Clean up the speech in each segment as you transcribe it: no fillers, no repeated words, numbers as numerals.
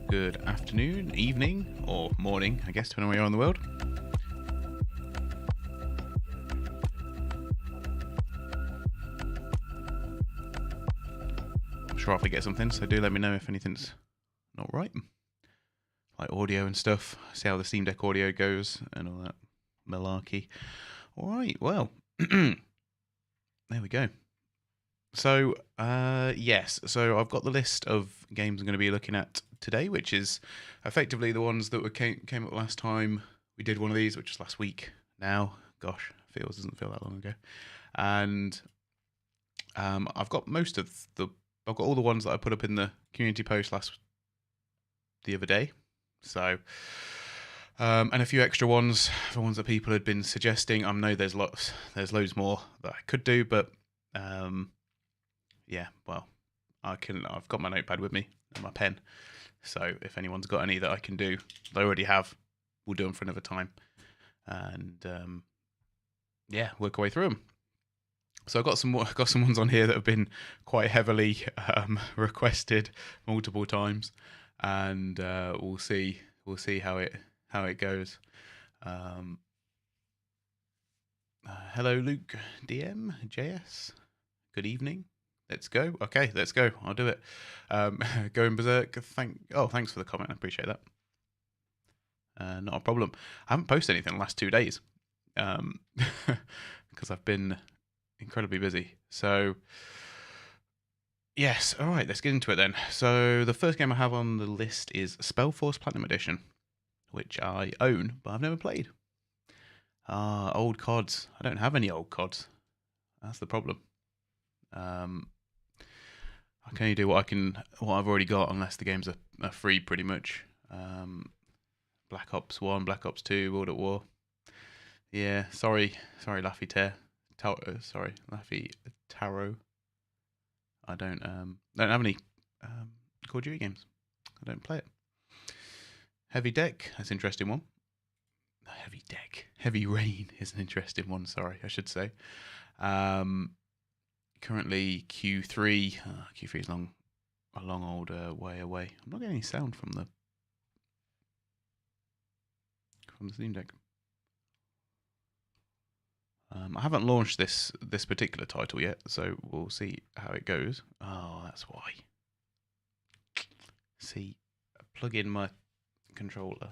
Good afternoon, evening, or morning, I guess, depending on where you are in the world. I'm sure I'll forget something, so do let me know if anything's not right. Like audio and stuff, see how the Steam Deck audio goes and all that malarkey. Alright, well, there we go. So, yes, so I've got the list of games I'm going to be looking at today, which is effectively the ones that came up last time we did one of these, which was last week now. Gosh, doesn't feel that long ago. And I've got I've got all the ones that I put up in the community post the other day. So, and a few extra ones, the ones that people had been suggesting. I know there's loads more that I could do, but yeah, well, I've got my notepad with me and my pen. So if anyone's got any that I can do, they already have, we'll do them for another time. And yeah, work our way through them. So I've got some ones on here that have been quite heavily requested multiple times, and we'll see how it goes. Hello, Luke DM JS. Good evening. Let's go. Okay, let's go. I'll do it. Going berserk. Thanks for the comment. I appreciate that. Not a problem. I haven't posted anything the last 2 days because I've been incredibly busy. So yes, all right. Let's get into it then. So the first game I have on the list is Spellforce Platinum Edition, which I own but I've never played. Old CODs. I don't have any old CODs. That's the problem. I can only do what I've already got, unless the games are free, pretty much. Black Ops 1, Black Ops 2, World at War. Yeah, sorry, Laffy sorry, Laffy Taro. I don't have any Call of Duty games. I don't play it. Heavy Deck, that's an interesting one. Heavy Deck. Heavy Rain is an interesting one, sorry, I should say. Currently Q3. Q3 is a long old way away. I'm not getting any sound from the Steam Deck. I haven't launched this particular title yet, so we'll see how it goes. Oh, that's why. See, I plug in my controller,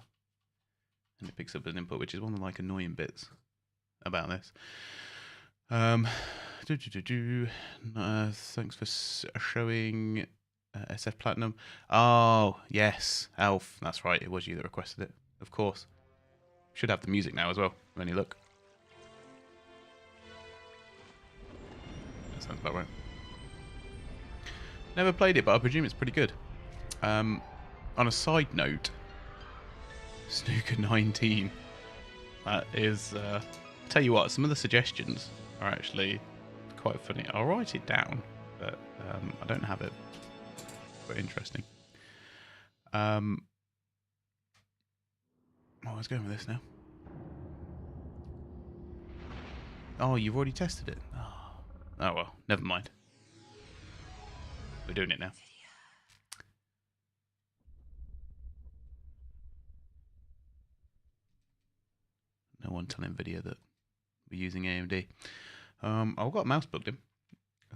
and it picks up an input, which is one of the like annoying bits about this. Thanks for showing SF Platinum. Oh yes, Elf. That's right. It was you that requested it. Of course. Should have the music now as well. When you look. That sounds about right. Never played it, but I presume it's pretty good. On a side note, Snooker 19. That is. Tell you what, some of the suggestions are actually quite funny. I'll write it down, but I don't have it. But interesting. I was going with this now. Oh, you've already tested it. Oh well, never mind. We're doing it now. No one telling Nvidia that we're using AMD. I've got a mouse plugged in,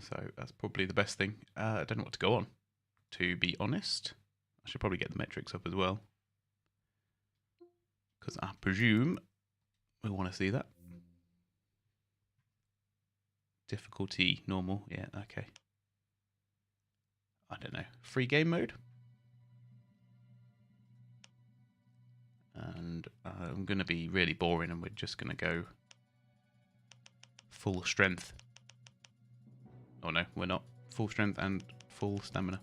so that's probably the best thing. I don't know what to go on, to be honest. I should probably get the metrics up as well, because I presume we want to see that. Difficulty, normal, yeah, okay. I don't know, free game mode? And I'm going to be really boring and we're just going to go full strength. Oh no, we're not. Full strength and full stamina.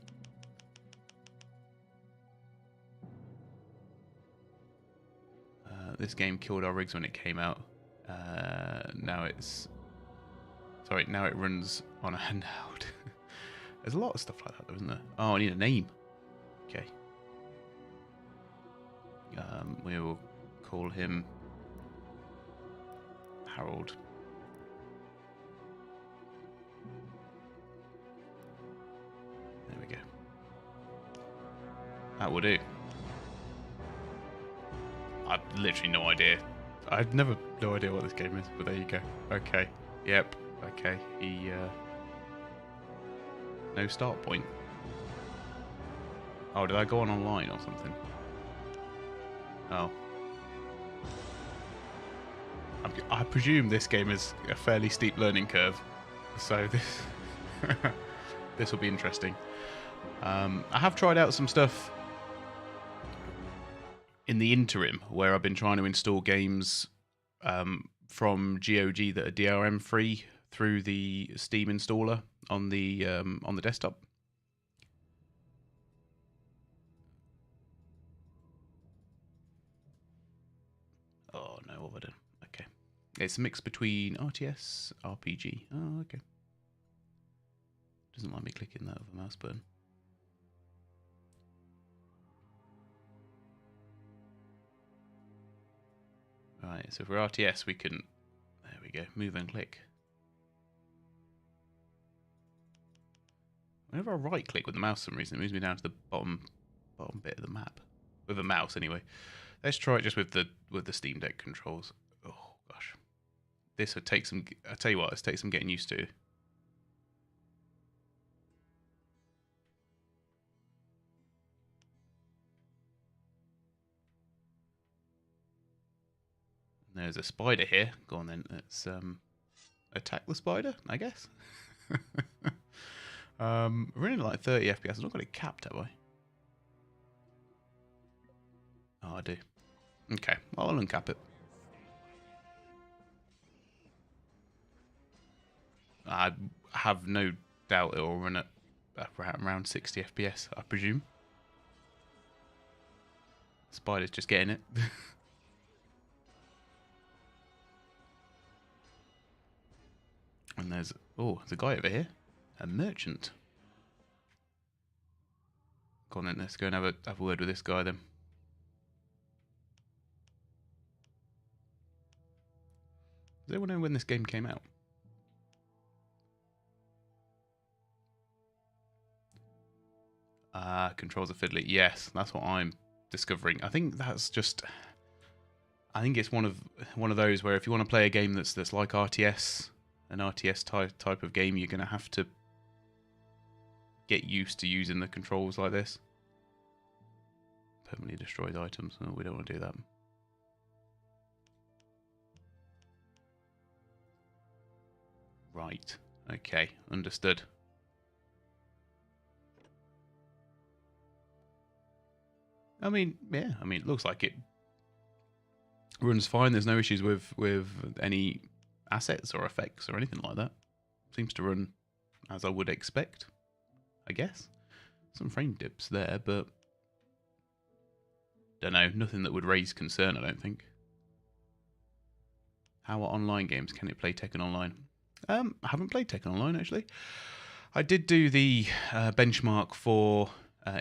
This game killed our rigs when it came out. Now it's... Sorry, now it runs on a handheld. There's a lot of stuff like that, though, isn't there? Oh, I need a name. Okay. We will call him Harold. There we go. That will do. I've literally no idea. I've no idea what this game is, but there you go. Okay. Yep. Okay. He no start point. Oh, did I go on online or something? Oh. I presume this game is a fairly steep learning curve, so this will be interesting. I have tried out some stuff in the interim where I've been trying to install games from GOG that are DRM free through the Steam installer on the desktop. Oh no, what have I done? Okay, it's a mix between RTS, RPG. Oh, okay. Doesn't like me clicking that other mouse button. Right, so for RTS we can, there we go, move and click. Whenever I right click with the mouse for some reason, it moves me down to the bottom bit of the map. With a mouse anyway. Let's try it just with the Steam Deck controls. Oh gosh. This would take some, I tell you what, this takes some getting used to. There's a spider here. Go on then, let's attack the spider, I guess. We're running like 30 FPS. I've not got it capped, have I? Oh, I do. Okay, well, I'll uncap it. I have no doubt it will run at around 60 FPS, I presume. Spider's just getting it. And there's a guy over here. A merchant. Go on then, let's go and have a word with this guy then. Does anyone know when this game came out? Controls are fiddly. Yes, that's what I'm discovering. I think that's just... I think it's one of those where if you want to play a game that's like RTS, an RTS type of game, you're going to have to get used to using the controls like this. Permanently destroyed items. Oh, we don't want to do that. Right. Okay. Understood. I mean, yeah. I mean, it looks like it runs fine. There's no issues with any assets or effects or anything like that. Seems to run as I would expect, I guess. Some frame dips there, but don't know. Nothing that would raise concern, I don't think. How are online games? Can it play Tekken Online? I haven't played Tekken Online, actually. I did do the benchmark for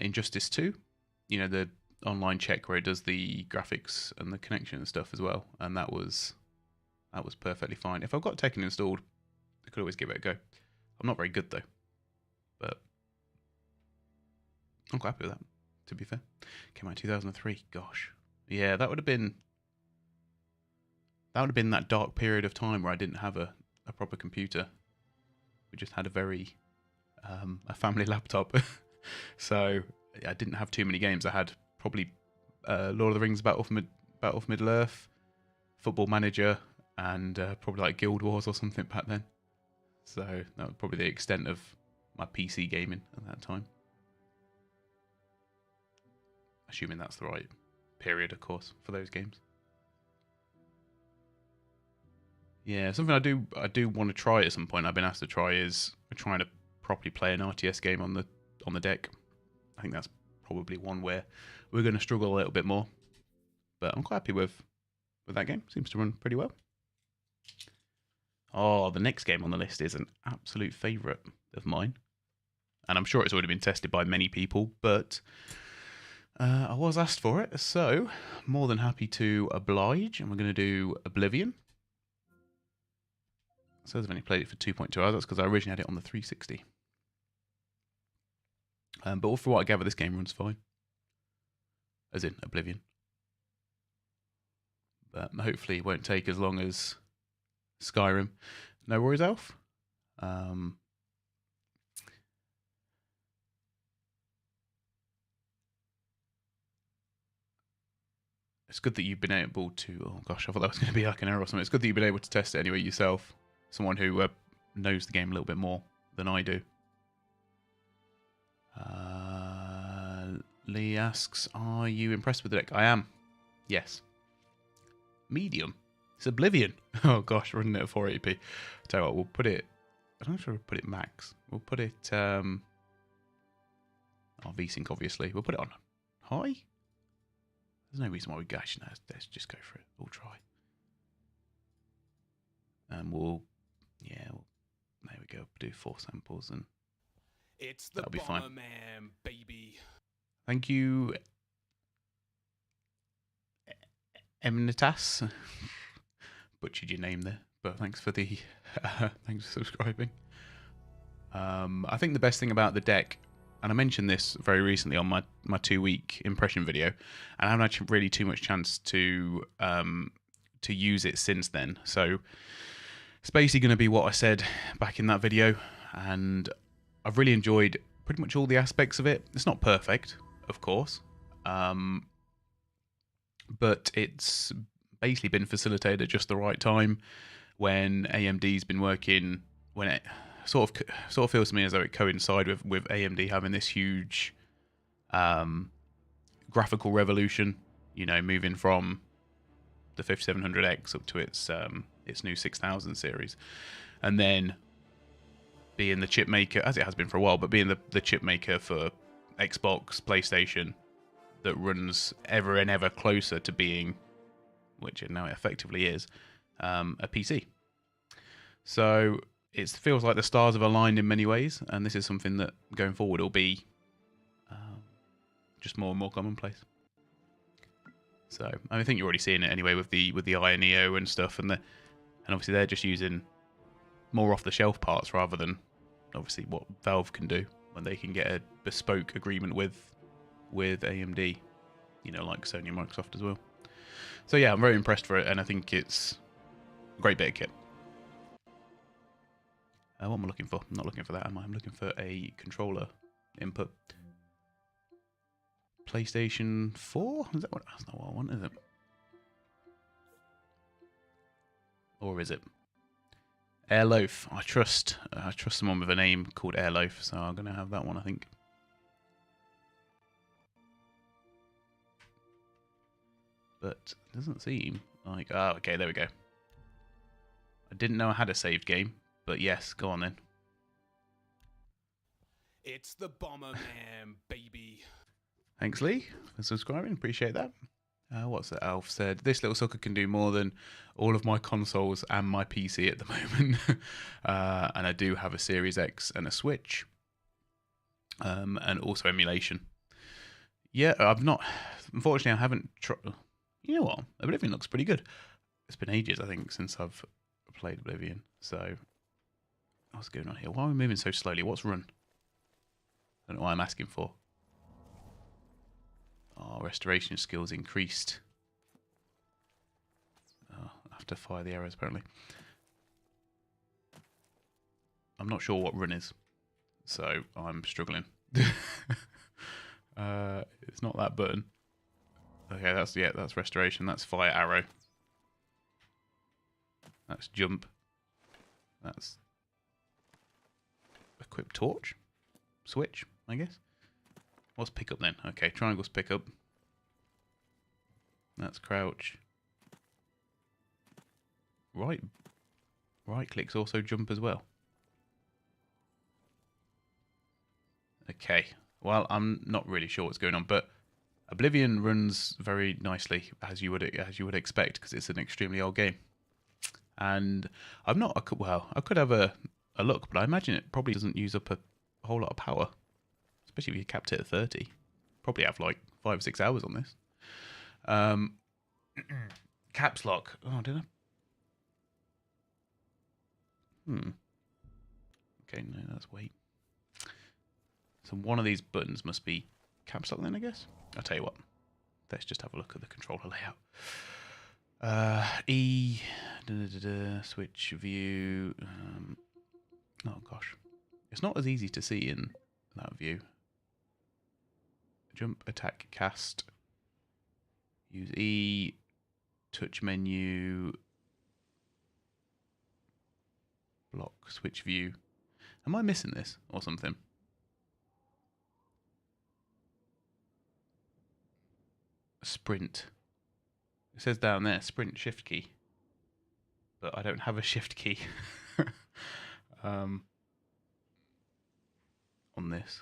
Injustice 2. You know, the online check where it does the graphics and the connection and stuff as well. And that was perfectly fine. If I've got Tekken installed, I could always give it a go. I'm not very good, though. But I'm quite happy with that, to be fair. Came out in 2003. Gosh. Yeah, that would have been that dark period of time where I didn't have a proper computer. We just had a family laptop. So I didn't have too many games. I had probably Lord of the Rings, Battle for Middle-earth, Football Manager, and probably like Guild Wars or something back then. So that was probably the extent of my PC gaming at that time. Assuming that's the right period, of course, for those games. Yeah, something I do want to try at some point. I've been asked to try is trying to properly play an RTS game on the deck. I think that's probably one where we're going to struggle a little bit more, but I'm quite happy with that game. Seems to run pretty well. Oh, the next game on the list is an absolute favourite of mine, and I'm sure it's already been tested by many people, but I was asked for it, so more than happy to oblige, and we're going to do Oblivion. So I've only played it for 2.2 hours. That's because I originally had it on the 360. But for what I gather, this game runs fine. As in Oblivion. But hopefully it won't take as long as Skyrim. No worries, Elf. It's good that you've been able to... Oh gosh, I thought that was going to be like an error or something. It's good that you've been able to test it anyway yourself. Someone who knows the game a little bit more than I do. Lee asks, are you impressed with the deck? I am. Yes. Medium. It's Oblivion. Oh gosh, running it at 480p. Tell you what, we'll put it... I'm not sure we'll put it max. We'll put it... VSync, obviously. We'll put it on high. There's no reason why we... Actually, no, let's just go for it. We'll try. And we'll... Yeah, there we go. Do 4 samples and that'll be fine. Man, baby. Thank you, Emnitas. Butchered your name there, but thanks for the thanks for subscribing. I think the best thing about the deck, and I mentioned this very recently on my 2-week impression video, and I haven't had really too much chance to use it since then. So it's basically going to be what I said back in that video, and I've really enjoyed pretty much all the aspects of it. It's not perfect, of course, but it's basically been facilitated at just the right time when AMD's been working, when it sort of feels to me as though it coincided with AMD having this huge graphical revolution, you know, moving from the 5700X up to its new 6000 series, and then being the chip maker, as it has been for a while, but being the chip maker for Xbox, PlayStation, that runs ever and ever closer to being, which it now effectively is, a PC. So it feels like the stars have aligned in many ways, and this is something that going forward will be just more and more commonplace. So I think you're already seeing it anyway with the Aya Neo and stuff, and obviously they're just using more off the shelf parts rather than obviously what Valve can do when they can get a bespoke agreement with AMD, you know, like Sony and Microsoft as well. So yeah, I'm very impressed for it, and I think it's a great bit of kit. What am I looking for? I'm not looking for that, am I? I'm looking for a controller input. PlayStation 4? Is that what? That's not what I want, is it? Or is it? Airloaf. I trust someone with a name called Airloaf, so I'm gonna have that one, I think. But it doesn't seem like... Oh, okay, there we go. I didn't know I had a saved game, but yes, go on then. It's the Bomberman, baby. Thanks, Lee, for subscribing. Appreciate that. What's that? Alf said, this little sucker can do more than all of my consoles and my PC at the moment. And I do have a Series X and a Switch. And also emulation. Yeah, I've not... Unfortunately, I haven't... You know what? Oblivion looks pretty good. It's been ages, I think, since I've played Oblivion. So, what's going on here? Why are we moving so slowly? What's run? I don't know what I'm asking for. Oh, restoration skills increased. Oh, I have to fire the arrows, apparently. I'm not sure what run is, so I'm struggling. It's not that button. Okay, that's restoration. That's fire arrow. That's jump. That's equip torch. Switch, I guess. What's pick up then? Okay, triangle's pick up. That's crouch. Right click's also jump as well. Okay, well, I'm not really sure what's going on, but Oblivion runs very nicely, as you would expect, because it's an extremely old game. And I'm not... I could have a look, but I imagine it probably doesn't use up a whole lot of power. Especially if you capped it at 30. Probably have like 5 or 6 hours on this. Caps lock. Oh, did I? Okay, no, that's wait. So one of these buttons must be caps lock then, I guess. I'll tell you what. Let's just have a look at the controller layout. E. Switch view. Oh, gosh. It's not as easy to see in that view. Jump, attack, cast. Use E. Touch menu. Block, switch view. Am I missing this or something? Sprint. It says down there, sprint shift key. But I don't have a shift key on this.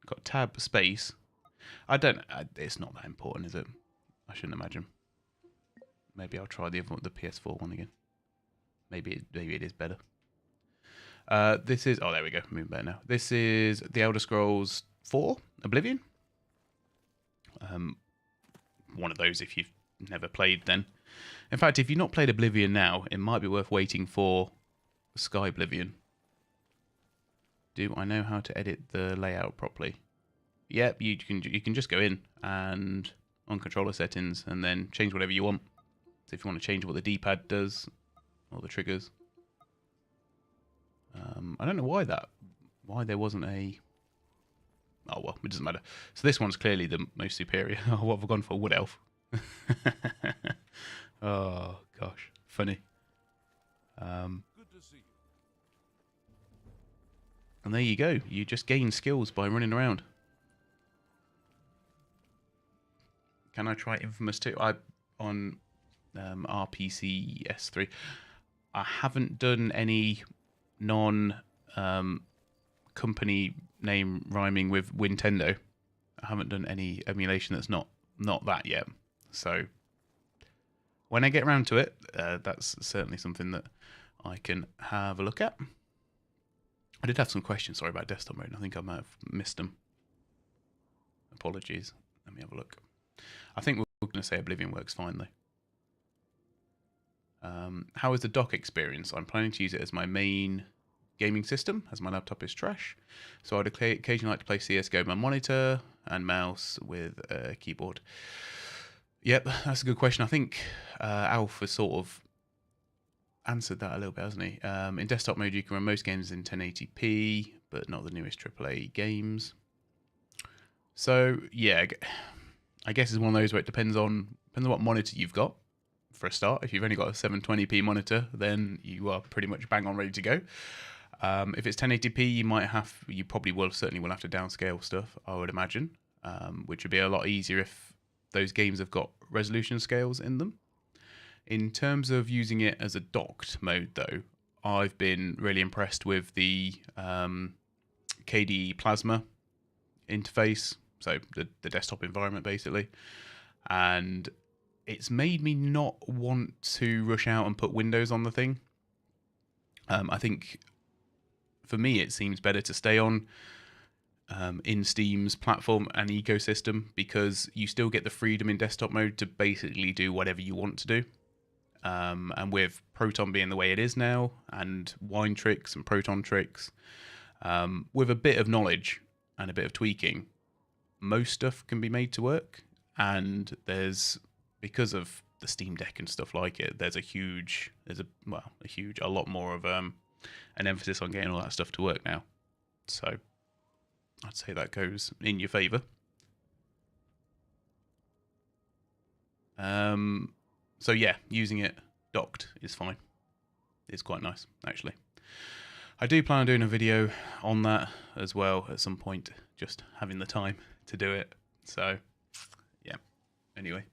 Got tab space. It's not that important, is it? I shouldn't imagine. Maybe I'll try the PS4 one again. Maybe it is better. This is... Oh, there we go. Moving better now. This is The Elder Scrolls 4, Oblivion. One of those if you've never played then. In fact, if you've not played Oblivion now, it might be worth waiting for Sky Oblivion. Do I know how to edit the layout properly? Yep, you can just go in and on controller settings and then change whatever you want. So if you want to change what the D-pad does or the triggers. I don't know why there wasn't a... Oh well, it doesn't matter. So this one's clearly the most superior. Oh, what have I gone for? Wood Elf. Oh gosh, funny. Good to see you. And there you go. You just gain skills by running around. Can I try Infamous 2? On RPC S3. I haven't done any company name rhyming with Nintendo. I haven't done any emulation that's not that yet. So when I get around to it, that's certainly something that I can have a look at. I did have some questions, sorry, about desktop mode. I think I might have missed them. Apologies. Let me have a look. I think we're going to say Oblivion works fine though. How is the dock experience? I'm planning to use it as my main gaming system, as my laptop is trash. So I'd occasionally like to play CSGO with my monitor and mouse with a keyboard. Yep, that's a good question. I think Alf has sort of answered that a little bit, hasn't he? In desktop mode, you can run most games in 1080p, but not the newest AAA games. So yeah, I guess it's one of those where it depends on what monitor you've got. For a start, if you've only got a 720p monitor, then you are pretty much bang on ready to go. If it's 1080p, you probably certainly will have to downscale stuff, I would imagine, which would be a lot easier if those games have got resolution scales in them. In terms of using it as a docked mode, though, I've been really impressed with the KDE Plasma interface, so the desktop environment basically, and it's made me not want to rush out and put Windows on the thing. I think for me it seems better to stay on in Steam's platform and ecosystem, because you still get the freedom in desktop mode to basically do whatever you want to do. And with Proton being the way it is now, and Wine Tricks and Proton Tricks, with a bit of knowledge and a bit of tweaking, most stuff can be made to work. And because of the Steam Deck and stuff like it, there's a lot more of an emphasis on getting all that stuff to work now. So I'd say that goes in your favour. So yeah, using it docked is fine. It's quite nice, actually. I do plan on doing a video on that as well at some point, just having the time to do it. So yeah, anyway.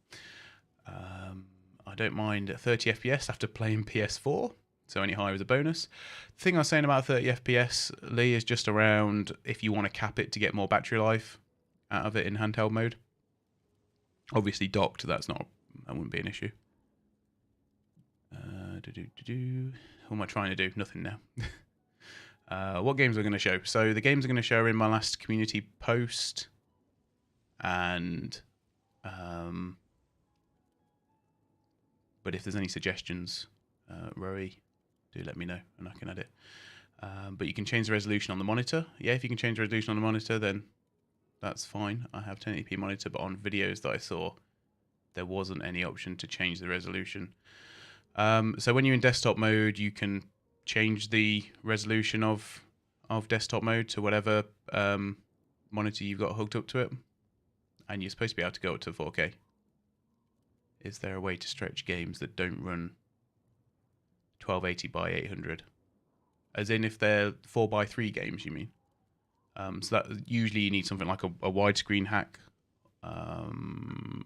I don't mind 30 FPS after playing PS4, so any higher is a bonus. The thing I was saying about 30 FPS, Lee, is just around if you want to cap it to get more battery life out of it in handheld mode. Obviously docked, that wouldn't be an issue. What am I trying to do? Nothing now. What games are we going to show? So the games are going to show are in my last community post, and but if there's any suggestions, Rory, do let me know and I can add it. But you can change the resolution on the monitor. Yeah, if you can change the resolution on the monitor, then that's fine. I have 1080p monitor, but on videos that I saw, there wasn't any option to change the resolution. So when you're in desktop mode, you can change the resolution of desktop mode to whatever monitor you've got hooked up to it, and you're supposed to be able to go up to 4K. Is there a way to stretch games that don't run 1280 by 800? As in if they're 4x3 games, you mean? So that usually you need something like a widescreen hack,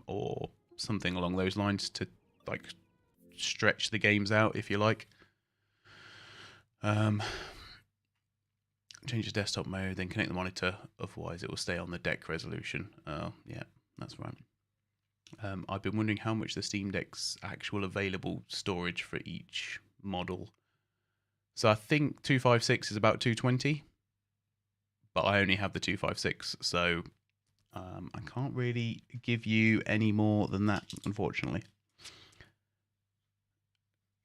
or something along those lines to like stretch the games out, if you like. Change the desktop mode, then connect the monitor. Otherwise, it will stay on the deck resolution. Oh, yeah, that's right. I've been wondering how much the Steam Deck's actual available storage for each model. So I think 256 is about 220, but I only have the 256, so I can't really give you any more than that, unfortunately.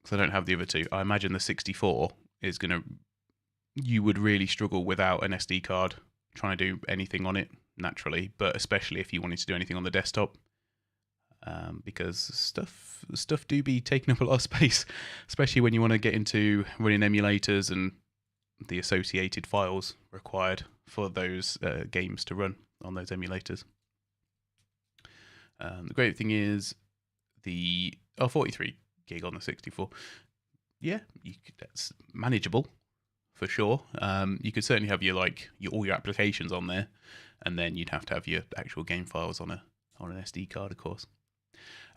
Because I don't have the other two. I imagine the 64 is you would really struggle without an SD card trying to do anything on it, naturally, but especially if you wanted to do anything on the desktop. Because stuff do be taking up a lot of space, especially when you want to get into running emulators and the associated files required for those games to run on those emulators. The great thing is the 43 gig on the 64. Yeah, that's manageable for sure. You could certainly have all your applications on there, and then you'd have to have your actual game files on an SD card, of course.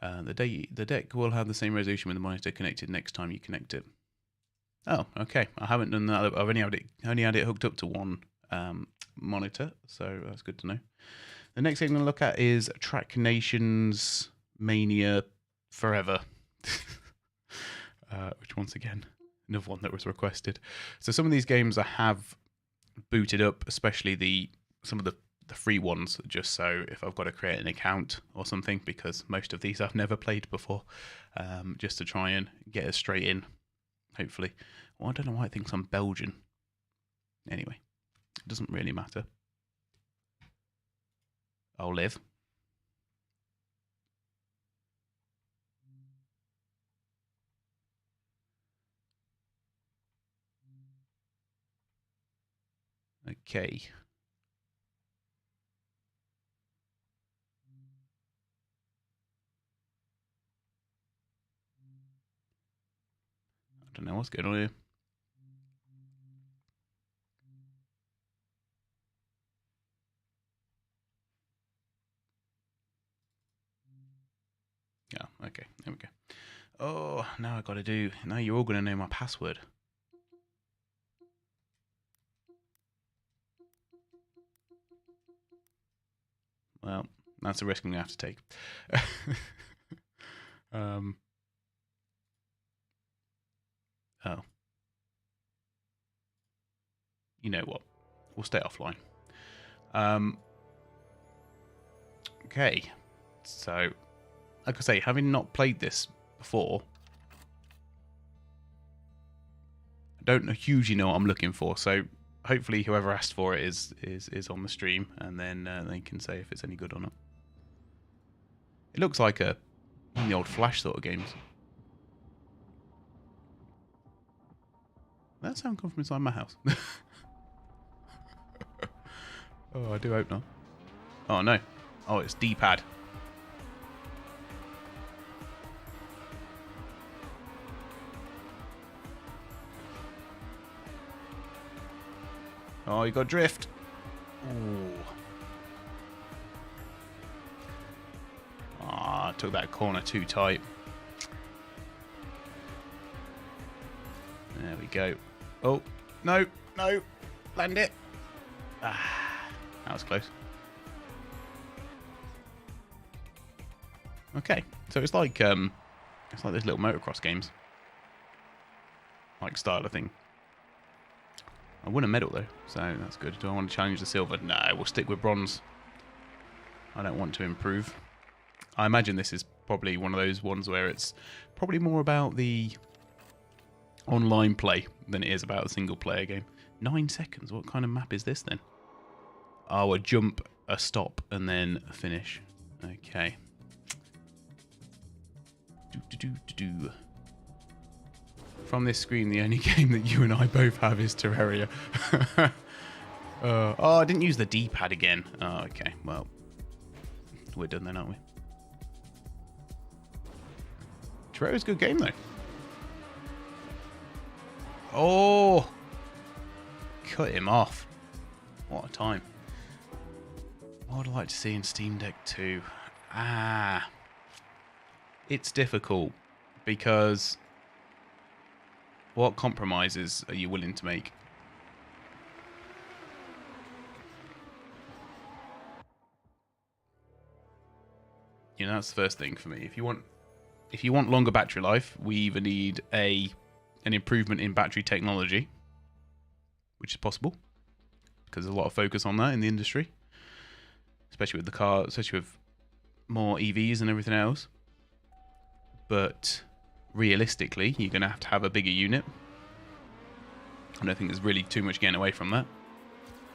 The deck will have the same resolution with the monitor connected next time you connect it. Oh, okay. I haven't done that. I've only had it hooked up to one monitor, so that's good to know. The next thing I'm going to look at is Tracknations Mania Forever, which once again, another one that was requested. So some of these games I have booted up, especially some of the free ones, just so if I've got to create an account or something, because most of these I've never played before, just to try and get us straight in, hopefully. Well, I don't know why it thinks I'm Belgian. Anyway, it doesn't really matter. I'll live. Okay. I don't know what's going on here. Yeah, okay, there we go. Oh, now I got to do... Now you're all going to know my password. Well, that's a risk I'm going to have to take. Oh. You know what? We'll stay offline. Okay. So, like I say, having not played this before, I don't hugely know what I'm looking for. So, hopefully, whoever asked for it is on the stream, and then they can say if it's any good or not. It looks like one of the old Flash sort of games. That sound come from inside my house. Oh, I do hope not. Oh, no. Oh, it's D-pad. Oh, you got drift. Ooh. Ah, took that corner too tight. There we go. Oh, no, no. Land it. Ah, that was close. Okay, so it's like those little motocross games. Like style of thing. I won a medal though, so that's good. Do I want to challenge the silver? No, we'll stick with bronze. I don't want to improve. I imagine this is probably one of those ones where it's probably more about the online play than it is about a single player game. 9 seconds, what kind of map is this then? Oh, a jump, a stop, and then a finish. Okay. From this screen, the only game that you and I both have is Terraria. Oh, I didn't use the D-pad again. Oh, okay, well, we're done then, aren't we? Terraria's a good game, though. Oh! Cut him off. What a time. What would I like to see in Steam Deck 2? Ah. It's difficult because what compromises are you willing to make? You know, that's the first thing for me. If you want longer battery life, we either need an improvement in battery technology, which is possible because there's a lot of focus on that in the industry, especially with the car, especially with more EVs and everything else. But realistically, you're going to have a bigger unit. I don't think there's really too much getting away from that.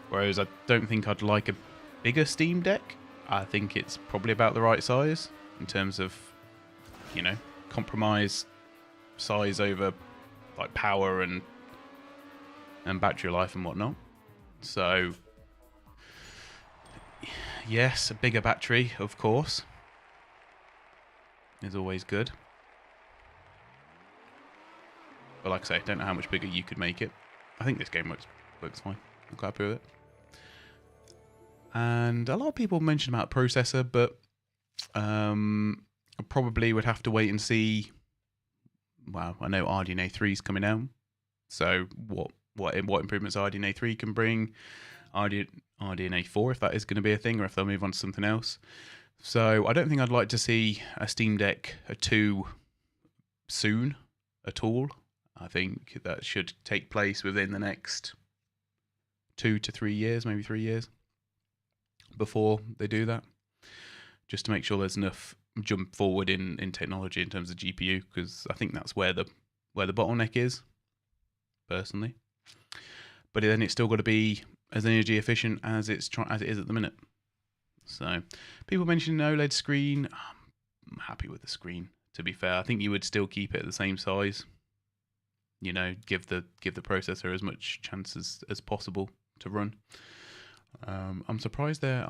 Whereas I don't think I'd like a bigger Steam Deck. I think it's probably about the right size in terms of, you know, compromise size over like power and battery life and whatnot. So, yes, a bigger battery, of course, is always good. But like I say, I don't know how much bigger you could make it. I think this game works fine. I'm quite happy with it. And a lot of people mention about processor, but I probably would have to wait and see. Well, I know RDNA 3 is coming out, so what improvements RDNA 3 can bring, RDNA 4 if that is going to be a thing, or if they'll move on to something else. So I don't think I'd like to see a Steam Deck 2 soon at all. I think that should take place within the next 2 to 3 years, maybe 3 years. before they do that, just to make sure there's enough jump forward in technology in terms of GPU, because I think that's where the bottleneck is, personally. But then it's still got to be as energy efficient as it is at the minute. So people mention an OLED screen. I'm happy with the screen, to be fair. I think you would still keep it at the same size. You know, give the processor as much chance as possible to run. I'm surprised there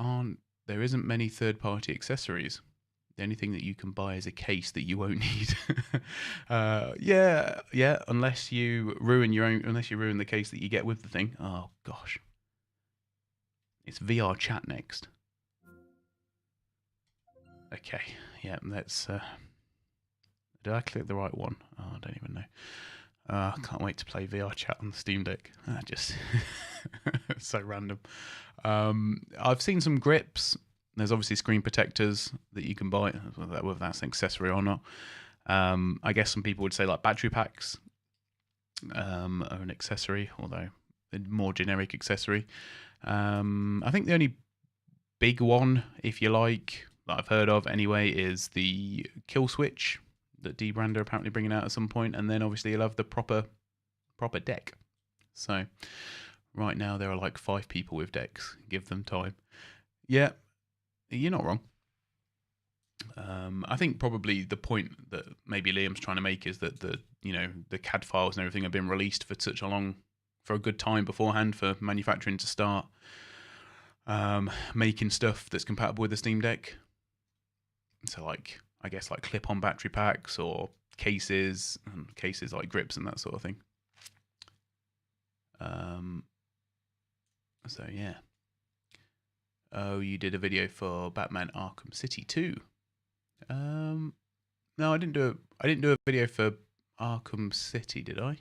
isn't many third-party accessories. The only thing that you can buy is a case that you won't need. Yeah, unless you ruin the case that you get with the thing. Oh gosh, it's VR chat next. Okay, yeah, let's. Did I click the right one? Oh, I don't even know. I can't wait to play VR chat on the Steam Deck. Just so random. I've seen some grips. There's obviously screen protectors that you can buy, whether that's an accessory or not. I guess some people would say like battery packs are an accessory, although a more generic accessory. I think the only big one, if you like, that I've heard of anyway, is the kill switch that dbrand are apparently bringing out at some point, and then obviously you'll have the proper deck. So right now there are like 5 people with decks. Give them time. Yeah, you're not wrong. I think probably the point that maybe Liam's trying to make is that the CAD files and everything have been released for a good time beforehand for manufacturing to start making stuff that's compatible with the Steam Deck. So like, I guess like clip-on battery packs or cases like grips and that sort of thing. So yeah. Oh, you did a video for Batman Arkham City 2. No, I didn't do a video for Arkham City, did I?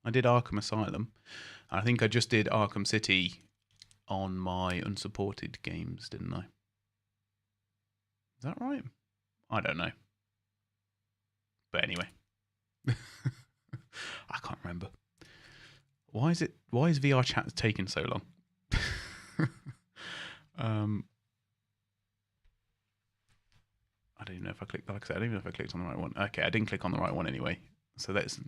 I did Arkham Asylum. I think I just did Arkham City on my unsupported games, didn't I? Is that right? I don't know. But anyway. I can't remember. Why is VR chat taking so long? I don't even know if I clicked. Like I said, I don't even know if I clicked on the right one. Okay, I didn't click on the right one anyway. So let's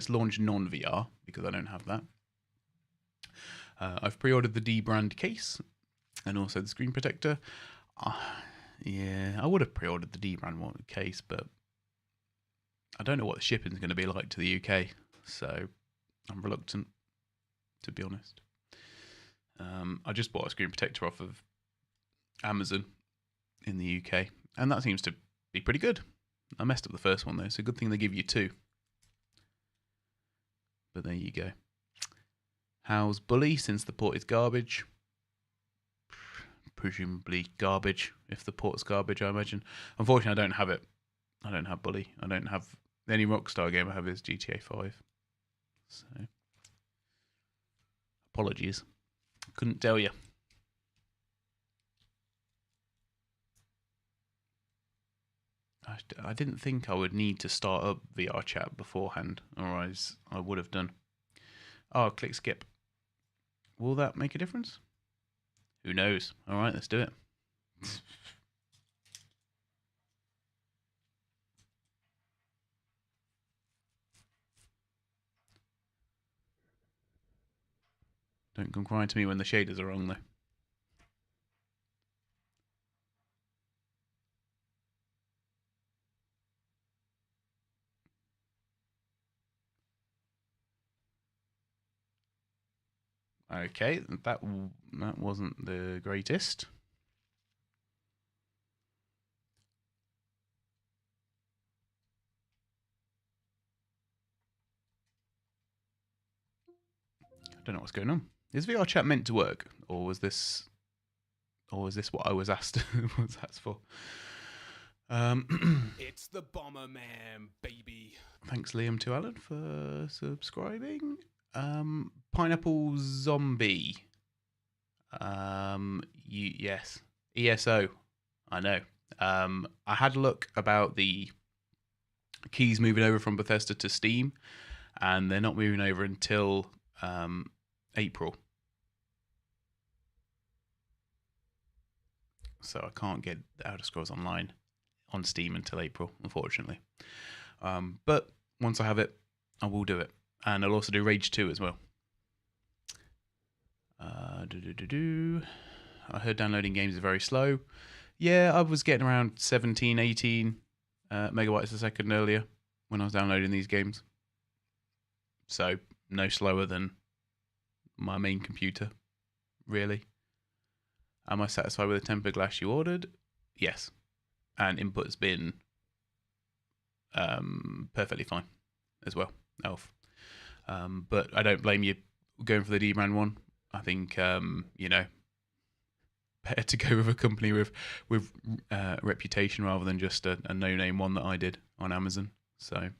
launch non-VR because I don't have that. I've pre-ordered the dbrand case and also the screen protector. Yeah, I would have pre-ordered the dbrand case, but I don't know what the shipping is going to be like to the UK, so I'm reluctant, to be honest. I just bought a screen protector off of Amazon in the UK, and that seems to be pretty good. I messed up the first one though, so good thing they give you 2. But there you go. How's Bully since the port is garbage? Presumably garbage, if the port's garbage, I imagine. Unfortunately, I don't have it. I don't have Bully. I don't have... The only Rockstar game I have is GTA 5. So... Apologies. Couldn't tell you. I didn't think I would need to start up VR chat beforehand, otherwise I would have done. Oh, click skip. Will that make a difference? Who knows? Alright, let's do it. Don't come crying to me when the shaders are wrong though. Okay, that wasn't the greatest. I don't know what's going on. Is VR chat meant to work, or was this what I was asked for? It's the Bomberman, baby. Thanks, Liam to Alan for subscribing. Pineapple Zombie. Yes. ESO. I know. I had a look about the keys moving over from Bethesda to Steam, and they're not moving over until April. so I can't get the Elder Scrolls Online on Steam until April, unfortunately. But once I have it, I will do it. And I'll also do Rage 2 as well. I heard downloading games is very slow. Yeah, I was getting around 17, 18 megabytes a second earlier when I was downloading these games. So, no slower than my main computer, really. Am I satisfied with the tempered glass you ordered? Yes. And input's been perfectly fine as well, Elf. But I don't blame you going for the D-brand one. I think, better to go with a company with reputation rather than just a no-name one that I did on Amazon. So,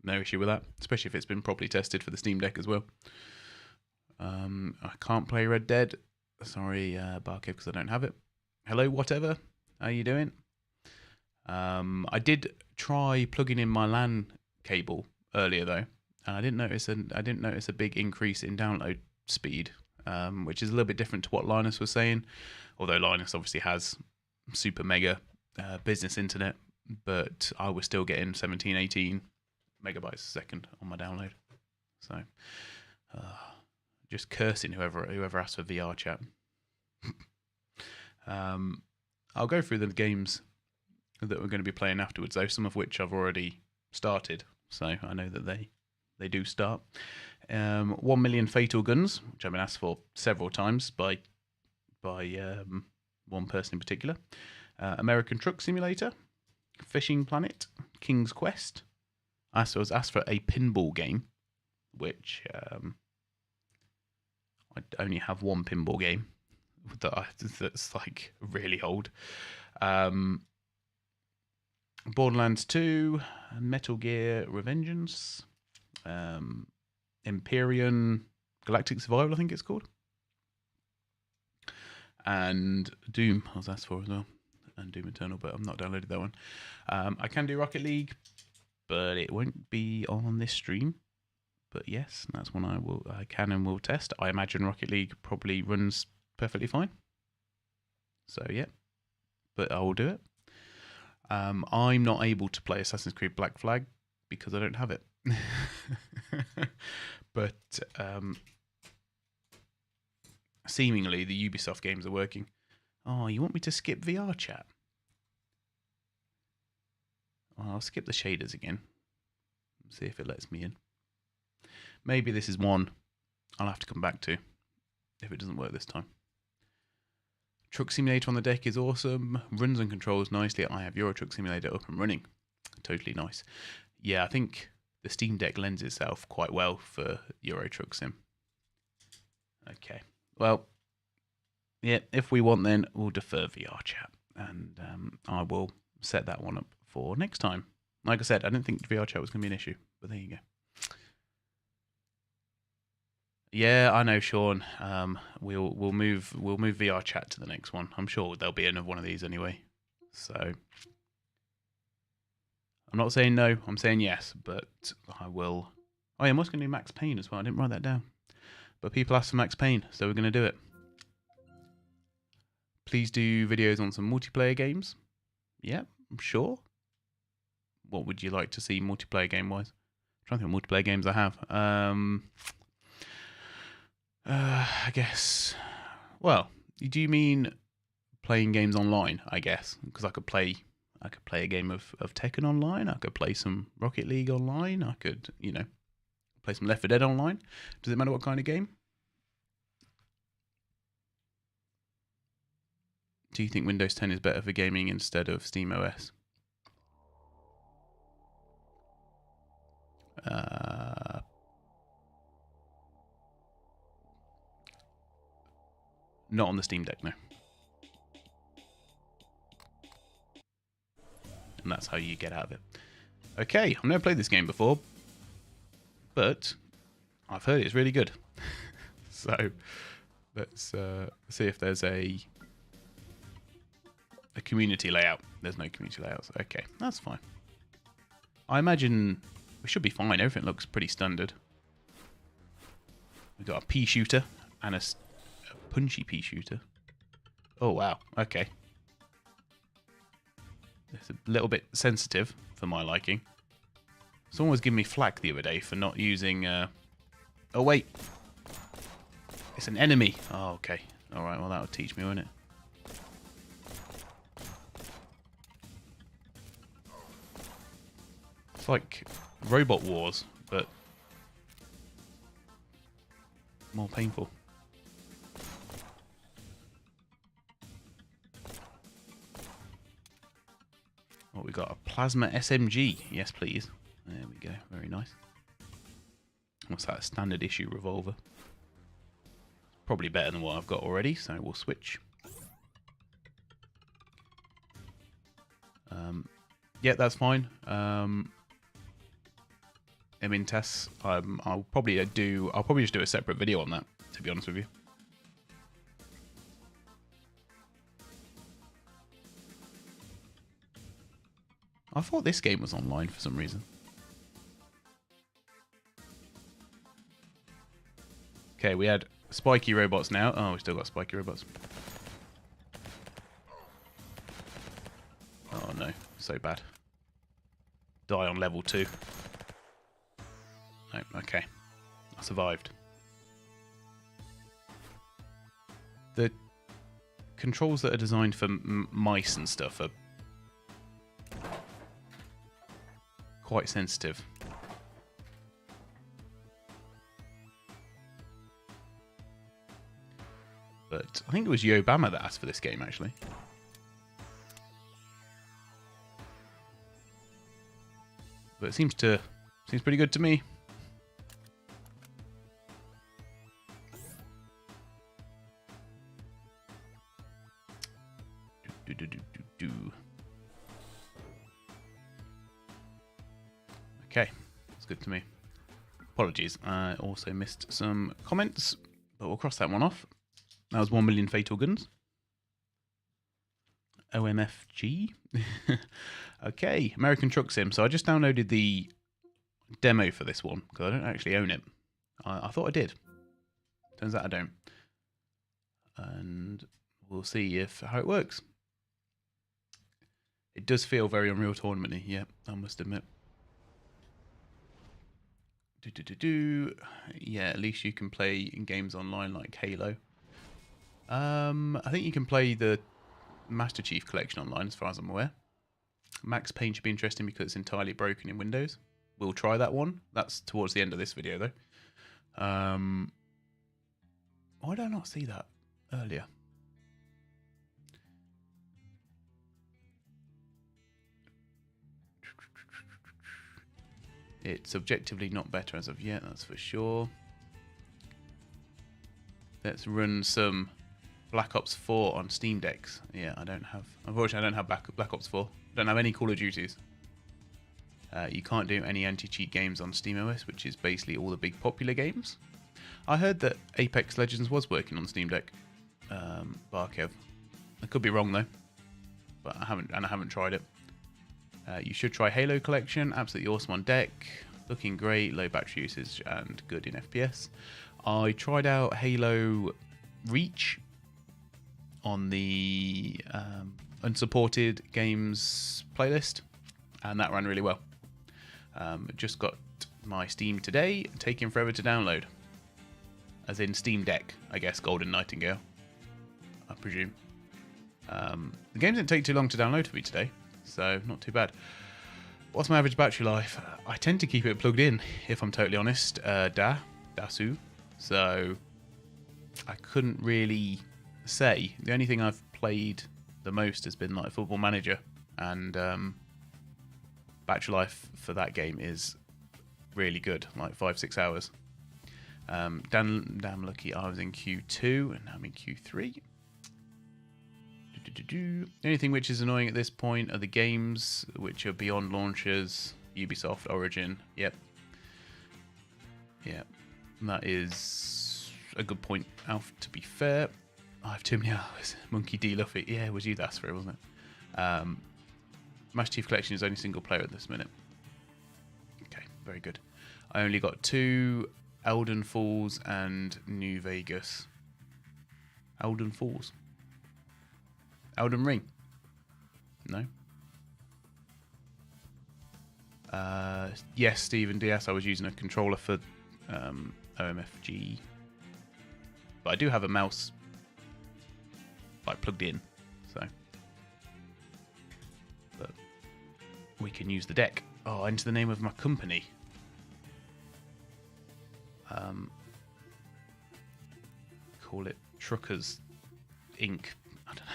no issue with that, especially if it's been properly tested for the Steam Deck as well. I can't play Red Dead. Sorry, Barcade, because I don't have it. Hello, whatever. How you doing? I did try plugging in my LAN cable earlier though, and I didn't notice a big increase in download speed, which is a little bit different to what Linus was saying. Although Linus obviously has super mega business internet, but I was still getting 17, 18 megabytes a second on my download. So, just cursing whoever asked for VR chat. I'll go through the games that we're going to be playing afterwards, though, some of which I've already started, so I know that they do start. 1 Million Fatal Guns, which I've been asked for several times by one person in particular. American Truck Simulator, Fishing Planet, King's Quest. I was asked for a pinball game, which I only have one pinball game that's like really old. Borderlands 2, Metal Gear Revengance, Empyrion, Galactic Survival, I think it's called. And Doom, I was asked for as well. And Doom Eternal, but I've not downloaded that one. I can do Rocket League, but it won't be on this stream. But yes, that's one I can and will test. I imagine Rocket League probably runs perfectly fine. So yeah, but I will do it. I'm not able to play Assassin's Creed Black Flag because I don't have it. But seemingly the Ubisoft games are working. Oh, you want me to skip VR chat? Well, I'll skip the shaders again. See if it lets me in. Maybe this is one I'll have to come back to if it doesn't work this time. Truck Simulator on the deck is awesome. Runs and controls nicely. I have Euro Truck Simulator up and running. Totally nice. Yeah, I think the Steam Deck lends itself quite well for Euro Truck Sim. Okay. Well, yeah, if we want then, we'll defer VR chat. And I will set that one up for next time. Like I said, I didn't think VR chat was going to be an issue. But there you go. Yeah, I know, Sean. We'll move VR chat to the next one. I'm sure there'll be another one of these anyway. So I'm not saying no. I'm saying yes, but I will. Oh yeah, I'm also going to do Max Payne as well. I didn't write that down, but people asked for Max Payne, so we're going to do it. Please do videos on some multiplayer games. Yeah, I'm sure. What would you like to see multiplayer game wise? I'm trying to think what multiplayer games I have. I guess. Well, do you mean playing games online? I guess because I could play a game of Tekken online. I could play some Rocket League online. I could, play some Left 4 Dead online. Does it matter what kind of game? Do you think Windows 10 is better for gaming instead of Steam OS? Not on the Steam Deck, no. And that's how you get out of it. Okay, I've never played this game before, but I've heard it's really good. So let's see if there's a community layout. There's no community layouts. Okay, that's fine. I imagine we should be fine. Everything looks pretty standard. We've got a pea shooter and a punchy pea shooter. Oh, wow. Okay. It's a little bit sensitive for my liking. Someone was giving me flack the other day for not using... Oh, wait. It's an enemy. Oh, okay. Alright, well, that'll teach me, won't it? It's like Robot Wars, but more painful. What we got? A plasma SMG. Yes, please. There we go. Very nice. What's that? A standard issue revolver. Probably better than what I've got already, so we'll switch. Yeah, that's fine. I mean, TES. I'll probably just do a separate video on that, to be honest with you. I thought this game was online for some reason. Okay, we had spiky robots now. Oh, we still got spiky robots. Oh no, so bad. Die on level 2. No, okay. I survived. The controls that are designed for mice and stuff are quite sensitive. But I think it was Yo Bama that asked for this game, actually. But it seems pretty good to me. Okay, that's good to me. Apologies, I also missed some comments, but we'll cross that one off. That was 1 million Fatal Guns. OMFG. Okay, American Truck Sim. So I just downloaded the demo for this one because I don't actually own it. I thought I did. Turns out I don't. And we'll see how it works. It does feel very Unreal Tournament-y, yeah, I must admit. Yeah, at least you can play in games online like Halo. I think you can play the Master Chief Collection online, as far as I'm aware. Max Payne should be interesting because it's entirely broken in Windows. We'll try that one. That's towards the end of this video, though. Why did I not see that earlier? It's objectively not better as of yet, that's for sure. Let's run some Black Ops 4 on Steam Decks. Yeah, unfortunately I don't have Black Ops 4. I don't have any Call of Duties. You can't do any anti-cheat games on SteamOS, which is basically all the big popular games. I heard that Apex Legends was working on Steam Deck. Barkev. I could be wrong though, but I haven't tried it. You should try Halo Collection, absolutely awesome on deck, looking great, low battery usage and good in FPS. I tried out Halo Reach on the unsupported games playlist, and that ran really well. Just got my Steam today, taking forever to download. As in Steam Deck, I guess, Golden Nightingale, I presume. The game didn't take too long to download for me today, so not too bad. What's my average battery life? I tend to keep it plugged in, if I'm totally honest. Dasu. So I couldn't really say. The only thing I've played the most has been like Football Manager, and battery life for that game is really good, like 5-6 hours. Damn lucky I was in Q2 and now I'm in Q3. The only thing which is annoying at this point are the games which are beyond launchers. Ubisoft, Origin, yep. That is a good point, Alf, to be fair. I have too many hours. Monkey D. Luffy, yeah, it was you that asked for it, wasn't it? Master Chief Collection is only single player at this minute. Okay, very good. I only got 2 Elden Falls and New Vegas. Elden Falls. Elden Ring. No. Yes, Stephen DS. I was using a controller for OMFG, but I do have a mouse like plugged in, so but we can use the deck. Oh, enter the name of my company. Call it Truckers Inc. I don't know.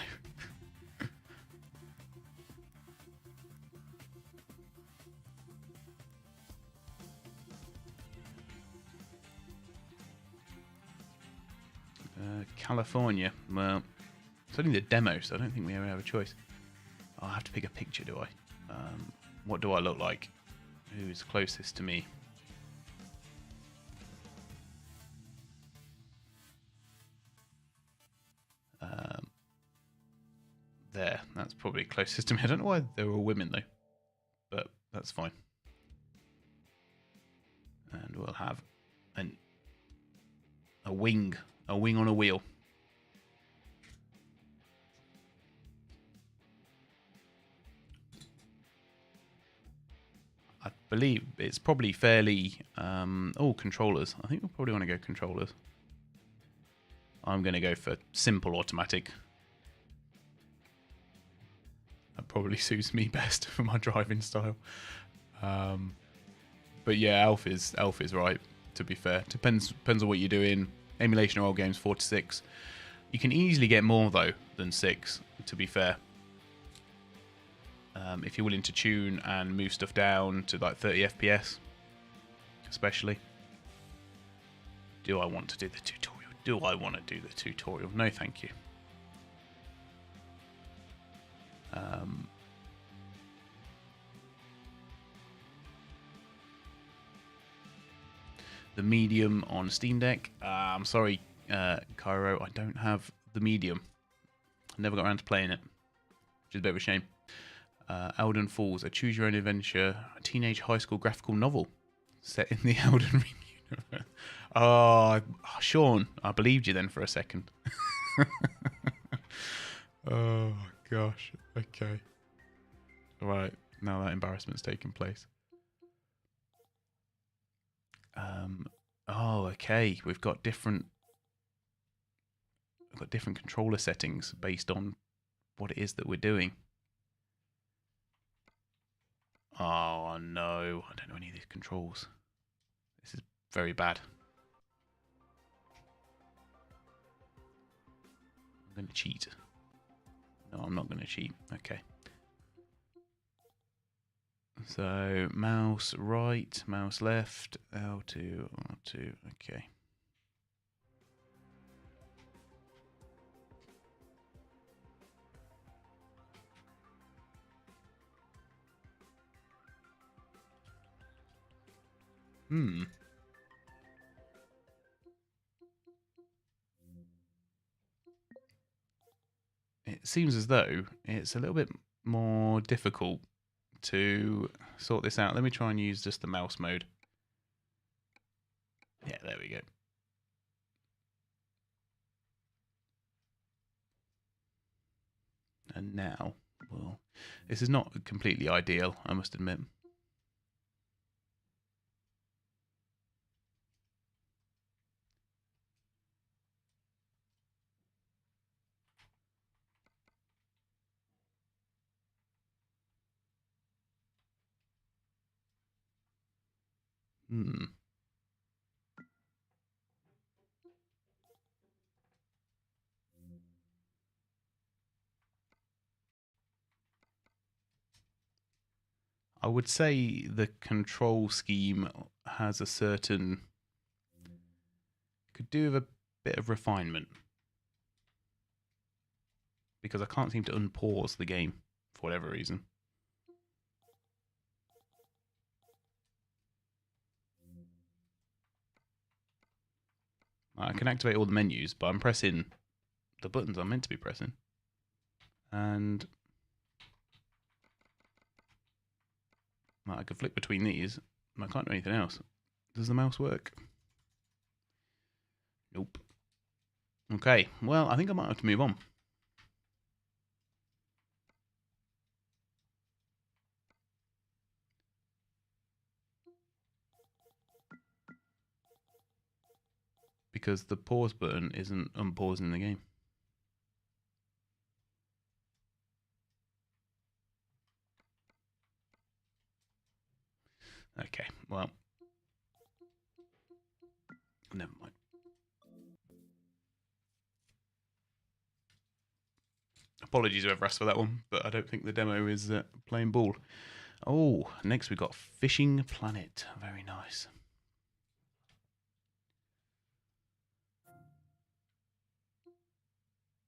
California. Well, it's only the demo, so I don't think we ever have a choice. I'll have to pick a picture, do I? What do I look like? Who's closest to me? There, that's probably closest to me. I don't know why they were all women though, but that's fine. And we'll have a wing on a wheel. I believe it's probably fairly... controllers. I think we'll probably want to go controllers. I'm going to go for simple automatic. That probably suits me best for my driving style. But yeah, Alf is right, to be fair. Depends on what you're doing. Emulation or old games, 4 to 6. You can easily get more, though, than 6, to be fair. If you're willing to tune and move stuff down to like 30 FPS, especially. Do I want to do the tutorial? Do I want to do the tutorial? No, thank you. The medium on Steam Deck. I'm sorry, Cairo, I don't have the medium. I never got around to playing it, which is a bit of a shame. Elden Falls, a choose-your-own-adventure, a teenage high school graphical novel set in the Elden Ring universe. Oh, Sean, I believed you then for a second. Oh, gosh. Okay. Right, now that embarrassment's taken place. Oh, okay. We've got different controller settings based on what it is that we're doing. Oh no, I don't know any of these controls. This is very bad. I'm going to cheat. No, I'm not going to cheat. Okay. So, mouse right, mouse left, L2, R2, okay. It seems as though it's a little bit more difficult to sort this out. Let me try and use just the mouse mode. Yeah, there we go. And now, well, this is not completely ideal, I must admit. I would say the control scheme has a certain... could do with a bit of refinement. Because I can't seem to unpause the game for whatever reason. I can activate all the menus, but I'm pressing the buttons I'm meant to be pressing. And I can flick between these, and I can't do anything else. Does the mouse work? Nope. Okay, well, I think I might have to move on. because the pause button isn't unpausing the game. Okay, well, never mind. Apologies whoever asked for that one, but I don't think the demo is playing ball. Oh, next we got Fishing Planet. Very nice.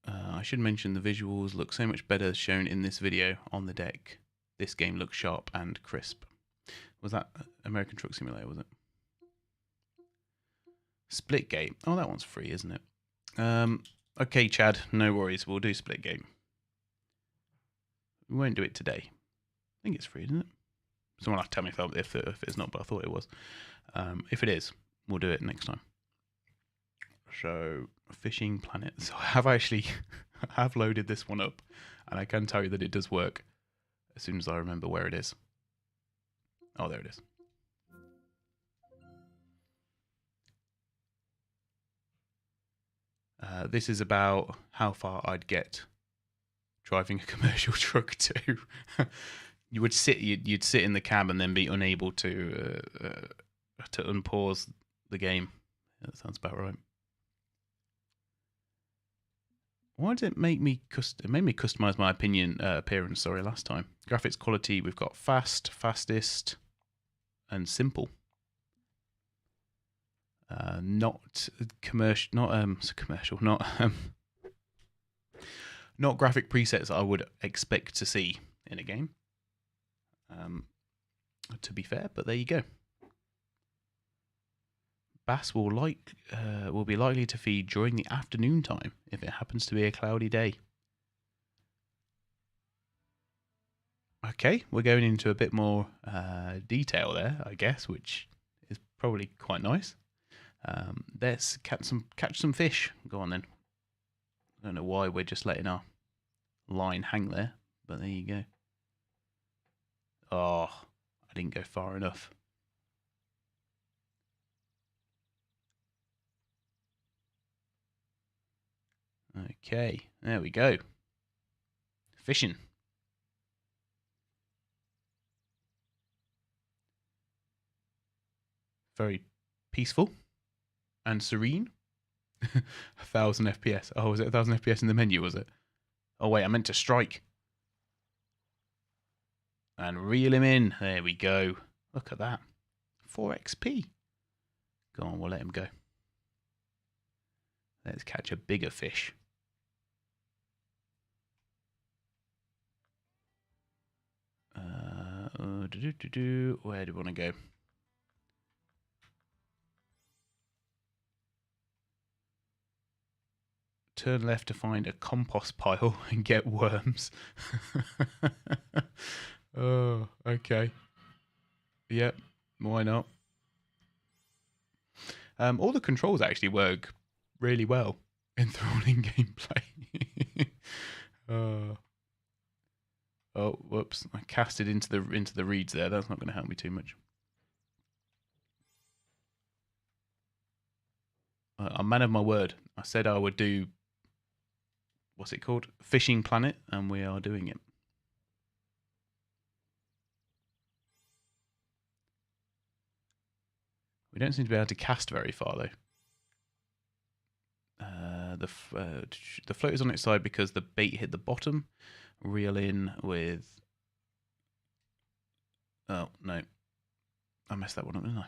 I should mention the visuals look so much better shown in this video on the deck. This game looks sharp and crisp. Was that American Truck Simulator, was it? Splitgate. Oh, that one's free, isn't it? Okay, Chad, no worries. We'll do Splitgate. We won't do it today. I think it's free, isn't it? Someone will have to tell me if it's not, but I thought it was. If it is, we'll do it next time. So, Fishing Planet. So I have actually have loaded this one up, and I can tell you that it does work as soon as I remember where it is. Oh, there it is. This is about how far I'd get driving a commercial truck to. You'd sit in the cab and then be unable to unpause the game. That sounds about right. Why did it make me it made me customize my appearance? Sorry, last time. Graphics quality. We've got fast, fastest, and simple. Not commercial. Not graphic presets I would expect to see in a game. To be fair, but there you go. Bass will be likely to feed during the afternoon time if it happens to be a cloudy day. Okay, we're going into a bit more detail there, I guess, which is probably quite nice. Let's catch some fish. Go on then. I don't know why we're just letting our line hang there, but there you go. Oh, I didn't go far enough. Okay, there we go. Fishing. Very peaceful and serene. 1000 FPS. Oh, was it 1000 FPS in the menu, was it? Oh, wait, I meant to strike. And reel him in. There we go. Look at that. 4 XP. Go on, we'll let him go. Let's catch a bigger fish. Where do we want to go? Turn left to find a compost pile and get worms. Oh, okay. Yep, why not? All the controls actually work really well in enthralling gameplay. Oh, whoops! I cast it into the reeds there. That's not going to help me too much. I'm a man of my word. I said I would do. What's it called? Fishing Planet, and we are doing it. We don't seem to be able to cast very far though. The float is on its side because the bait hit the bottom. Reel in with. Oh no, I messed that one up, didn't I?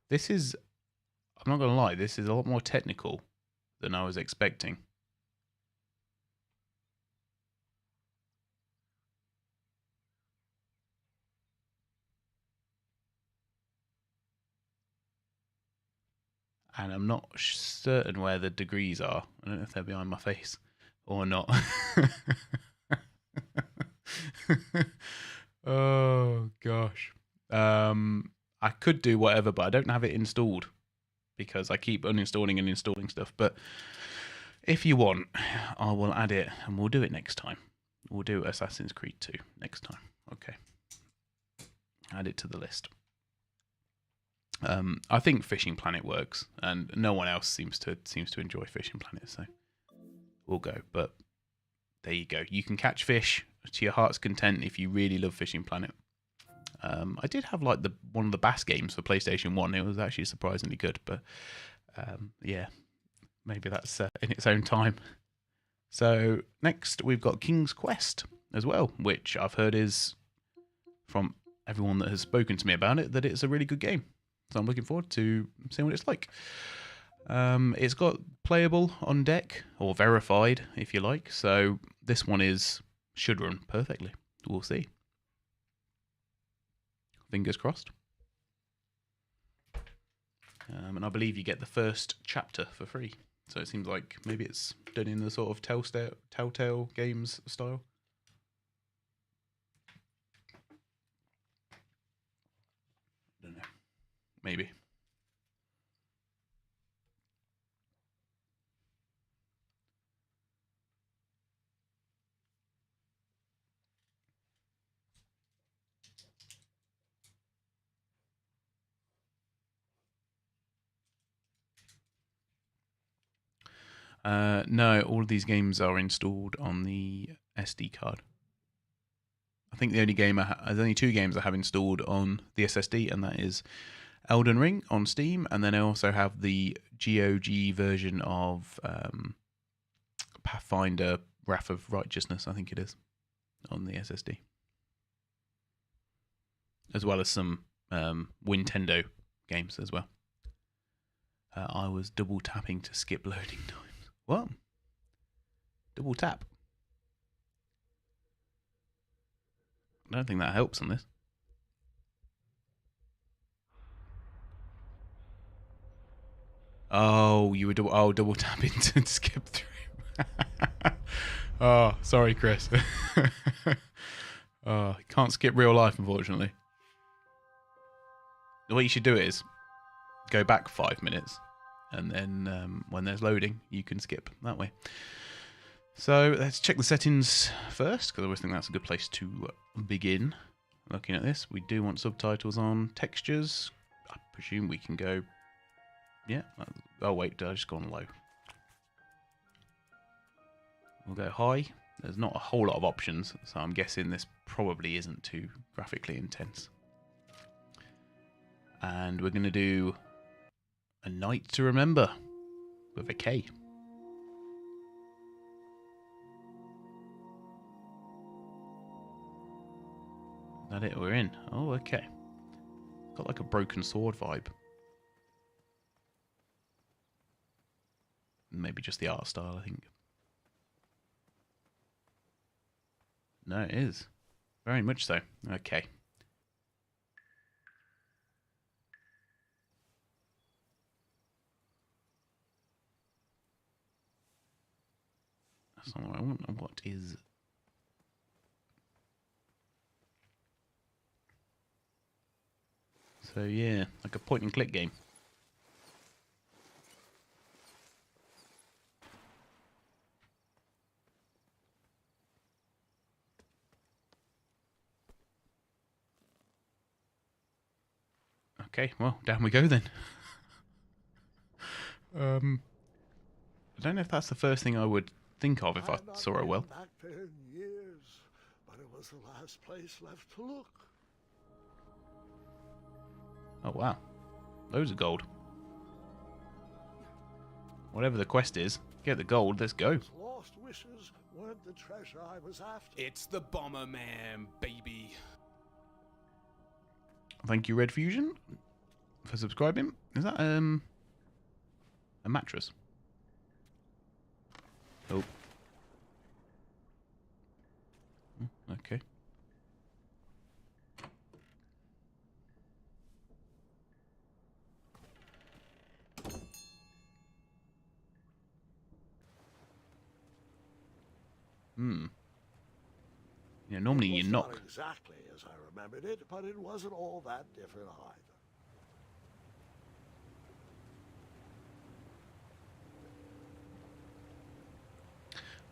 This is. I'm not gonna lie. This is a lot more technical than I was expecting. And I'm not certain where the degrees are. I don't know if they're behind my face or not. Oh gosh. I could do whatever, but I don't have it installed because I keep uninstalling and installing stuff. But if you want, I will add it and we'll do it next time. We'll do Assassin's Creed 2 next time. Okay. Add it to the list. I think Fishing Planet works, and no one else seems to enjoy Fishing Planet, so we'll go. But there you go. You can catch fish to your heart's content if you really love Fishing Planet. I did have like one of the Bass games for PlayStation 1. It was actually surprisingly good, but yeah, maybe that's in its own time. So next we've got King's Quest as well, which I've heard is, from everyone that has spoken to me about it, that it's a really good game. So I'm looking forward to seeing what it's like. It's got playable on deck, or verified if you like, so this one should run perfectly. We'll see. Fingers crossed. And I believe you get the first chapter for free. So it seems like maybe it's done in the sort of Telltale Games style. I don't know. Maybe. No, all of these games are installed on the SD card. I think the only there's only 2 games I have installed on the SSD, and that is Elden Ring on Steam, and then I also have the GOG version of Pathfinder Wrath of Righteousness, I think it is, on the SSD. As well as some Nintendo games as well. I was double tapping to skip loading times. What? Double tap? I don't think that helps on this. Oh, you were double tapping to skip through. Oh, sorry, Chris. Oh, can't skip real life, unfortunately. What you should do is go back 5 minutes, and then when there's loading, you can skip that way. So let's check the settings first, because I always think that's a good place to begin looking at this. We do want subtitles on. Textures, I presume we can go... Yeah. Oh, wait, did I just go on low? We'll go high. There's not a whole lot of options, so I'm guessing this probably isn't too graphically intense. And we're going to do A Night to Remember with a K. Is that it? We're in. Oh, okay. Got like a Broken Sword vibe. Maybe just the art style, I think. No, it is. Very much so. Okay. That's not what I want. What is... So yeah, like a point and click game. Okay, well, down we go then. I don't know if that's the first thing I would think of if I saw it well. Back there in years, but it was the last place left to look. Oh wow, loads of gold. Whatever the quest is, get the gold, let's go. Those lost wishes weren't the treasure I was after. It's the Bomberman, baby. Thank you, Red Fusion, for subscribing. Is that a mattress? Oh. Okay. Yeah, normally you knock. Not exactly as I remembered it, but it wasn't all that different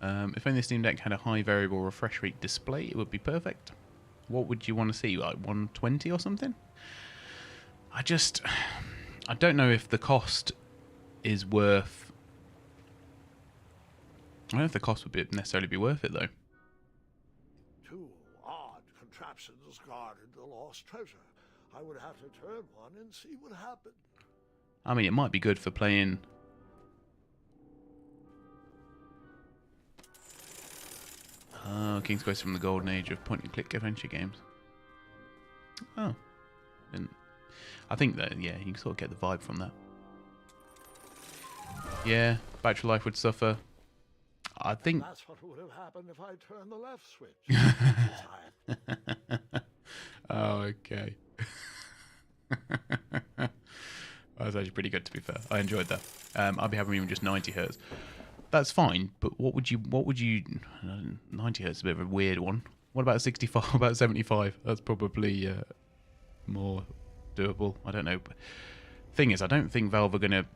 either. If only the Steam Deck had a high variable refresh rate display, it would be perfect. What would you want to see, like 120 or something? I don't know if the cost is worth. I don't know if the cost would necessarily be worth it though. Two odd contraptions guarded the lost treasure. I would have to turn one and see what happened. I mean, it might be good for playing. Oh, King's Quest from the golden age of point-and-click adventure games. Oh, and I think that yeah, you can sort of get the vibe from that. Yeah, battery life would suffer. I think. That's what would have happened if I turned the left switch. Oh, okay. That was actually pretty good, to be fair. I enjoyed that. I'd be having even just 90 hertz. That's fine, but what would you? 90 hertz is a bit of a weird one. What about 65? What about 75? That's probably more doable. I don't know. Thing is, I don't think Valve are going to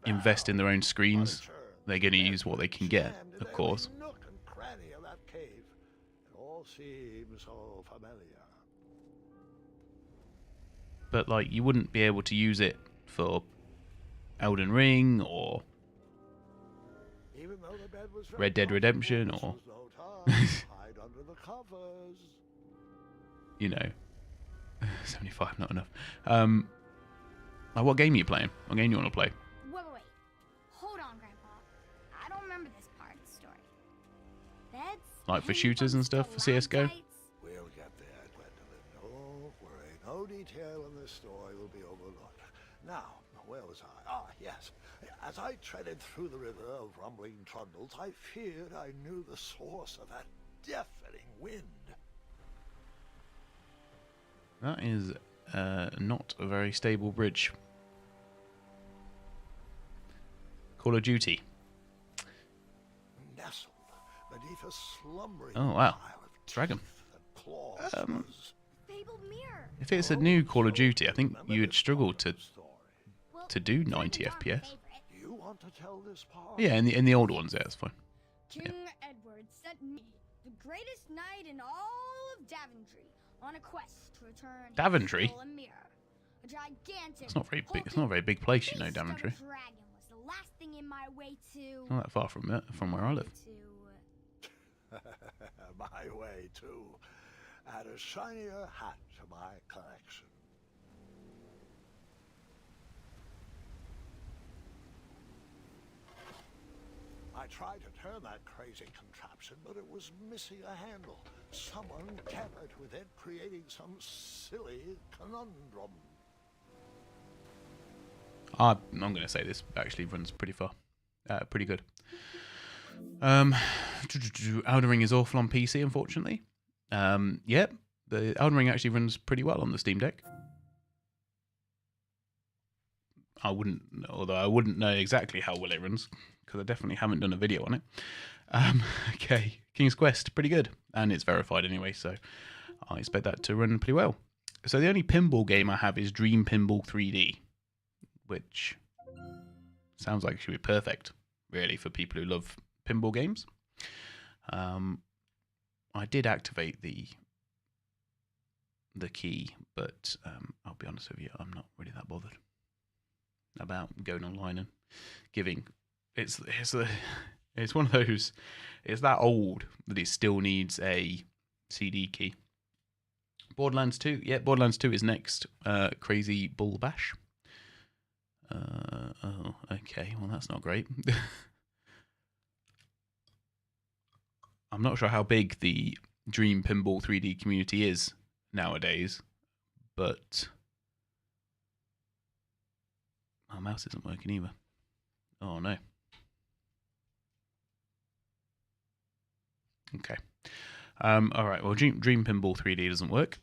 invest in their own screens. They're going to use what they can get, of course. Nook and cranny of that cave. It all seems so familiar. But like, you wouldn't be able to use it for Elden Ring or Even though the bed was very Red Dead Redemption comfortable, or this was no time to hide under the covers. you know, 75 not enough. Like, what game are you playing? What game do you want to play? Wait. Hold on, Grandpa. I don't remember this part of the story. Beds? Like for shooters and stuff, for CS:GO? We'll get there, Gwendolyn. Don't worry. No detail in this story will be overlooked. Now, where was I? Ah, yes. As I treaded through the river of rumbling trundles, I feared I knew the source of that deafening wind. That is not a very stable bridge. Call of Duty. Nestled beneath a slumbering Oh, wow. pile of Dragon. teeth and claws was... Fabled mirror. If it's a new Call of Duty, I think Remember you would this struggle part to of the story? Well, do King 90 Armor FPS. favorite. You want to tell this part? Yeah, in the older ones, yeah, that's fine. King Edward sent me, the greatest knight in all of Daventry, on a quest to return his Daventry? stolen mirror. A gigantic. It's not very big. It's not a very big place, you know, beast of a Daventry. dragon was the last thing in my way to. Not that far from it, from where I live. My way, too. Add a shinier hat to my collection. I tried to turn that crazy contraption, but it was missing a handle. Someone tampered with it, creating some silly conundrum. I'm going to say this actually runs pretty far. Pretty good. Elden Ring is awful on PC, unfortunately. Yep, the Elden Ring actually runs pretty well on the Steam Deck. Although I wouldn't know exactly how well it runs, because I definitely haven't done a video on it. Okay, King's Quest, pretty good. And it's verified anyway, so I expect that to run pretty well. So the only pinball game I have is Dream Pinball 3D, which sounds like it should be perfect, really, for people who love pinball games. I did activate the key, but I'll be honest with you, I'm not really that bothered about going online and giving. It's one of those. It's that old that it still needs a CD key. Borderlands 2, yeah, Borderlands 2 is next. Crazy Bull Bash. Oh, okay. Well, that's not great. I'm not sure how big the Dream Pinball 3D community is nowadays, but my mouse isn't working either. Oh no. Okay. All right. Well, Dream Pinball 3D doesn't work,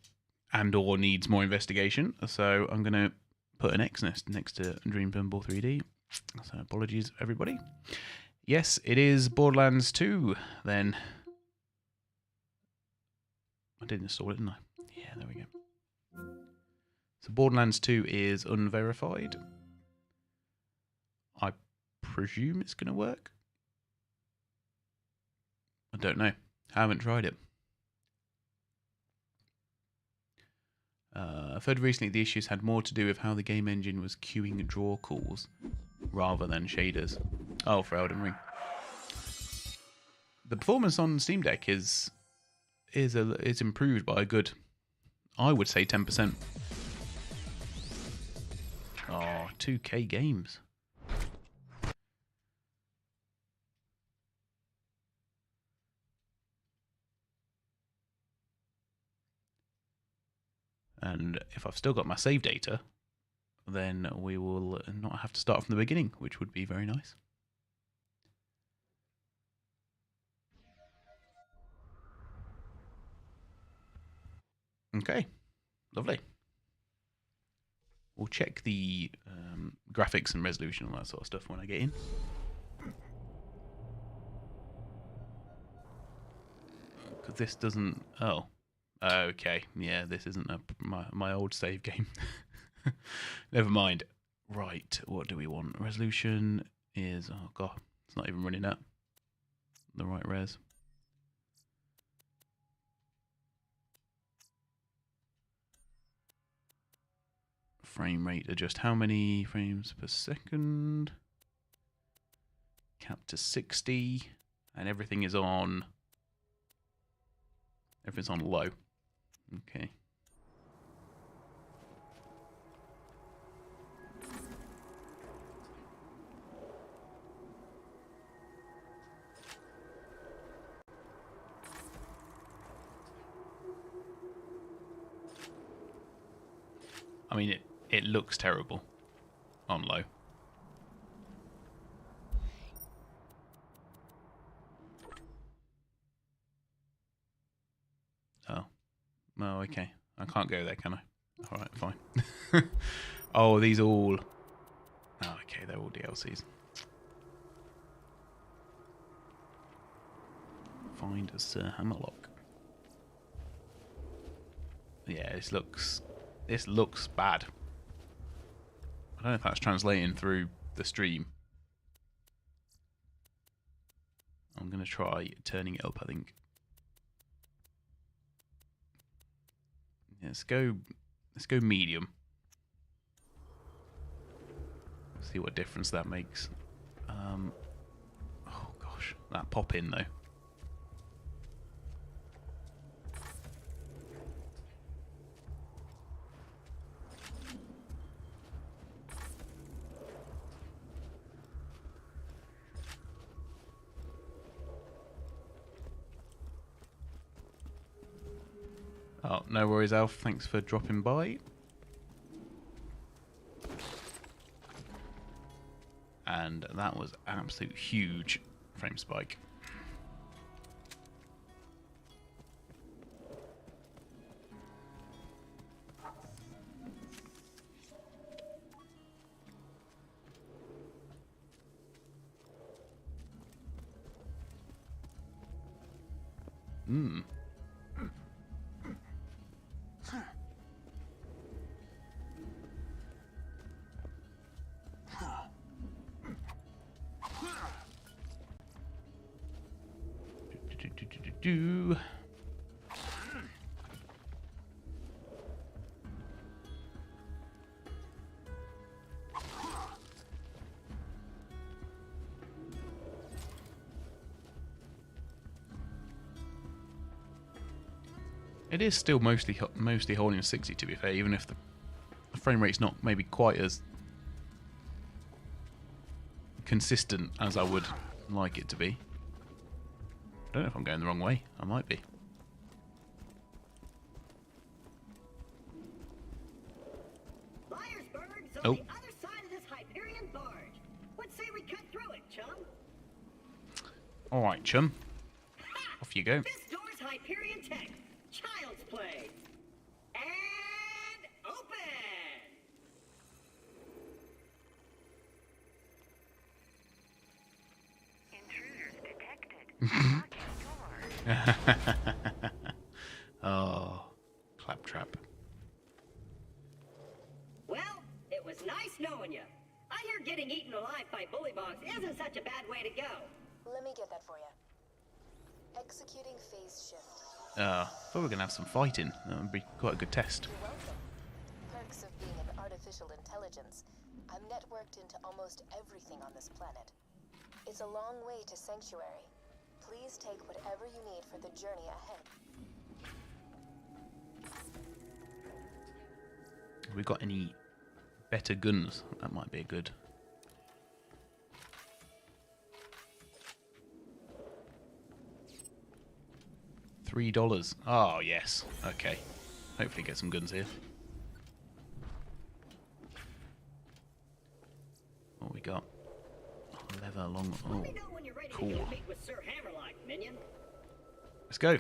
and/or needs more investigation. So I'm gonna put an X next to Dream Pinball 3D. So apologies, everybody. Yes, it is Borderlands 2. Then I did install it, didn't I? Yeah, there we go. So Borderlands 2 is unverified. I presume it's going to work. I don't know. I haven't tried it. I've heard recently the issues had more to do with how the game engine was queuing draw calls rather than shaders. Oh, for Elden Ring. The performance on Steam Deck is improved by a good, I would say, 10%. Oh, 2K games. And if I've still got my save data, then we will not have to start from the beginning, which would be very nice. Okay, lovely. We'll check the graphics and resolution and all that sort of stuff when I get in. Because this doesn't... Oh. Okay, yeah, this isn't my old save game. Never mind. Right, what do we want? Resolution is... Oh, God, it's not even running at the right res. Frame rate adjust how many frames per second? Cap to 60, and everything is on... Everything's on low. Okay. I mean, it looks terrible on low. Oh. Oh, okay. I can't go there, can I? Alright, fine. Oh, these all... Oh, okay, they're all DLCs. Find Sir Hammerlock. Yeah, this looks bad. I don't know if that's translating through the stream. I'm going to try turning it up, I think. Yeah, let's go medium. See what difference that makes. Oh gosh, that pop in though. Oh, no worries, Alf. Thanks for dropping by. And that was an absolute huge frame spike. Hmm. It is still mostly holding 60, to be fair, even if the frame rate's not maybe quite as consistent as I would like it to be. I don't know if I'm going the wrong way. I might be. Liarsburg's on the other side of this Hyperion barge. What say we cut through it, chum? All right, chum. Off you go. This door's Hyperion tech. Child's play. And open! Intruders detected. Lock your door. Oh, claptrap. Well, it was nice knowing you. I hear getting eaten alive by bullybogs isn't such a bad way to go. Let me get that for you. Executing phase shift. I thought we were going to have some fighting. That would be quite a good test. You're welcome. I'm networked into almost everything on this planet. It's a long way to Sanctuary. Please take whatever you need for the journey ahead. Have we got any better guns? That might be a good. $3. Oh yes. Okay. Hopefully get some guns here. What we got? Leather long. Oh, Let me know when you're ready cool. to go meet with Sir Hammerlock, minion. Let's go.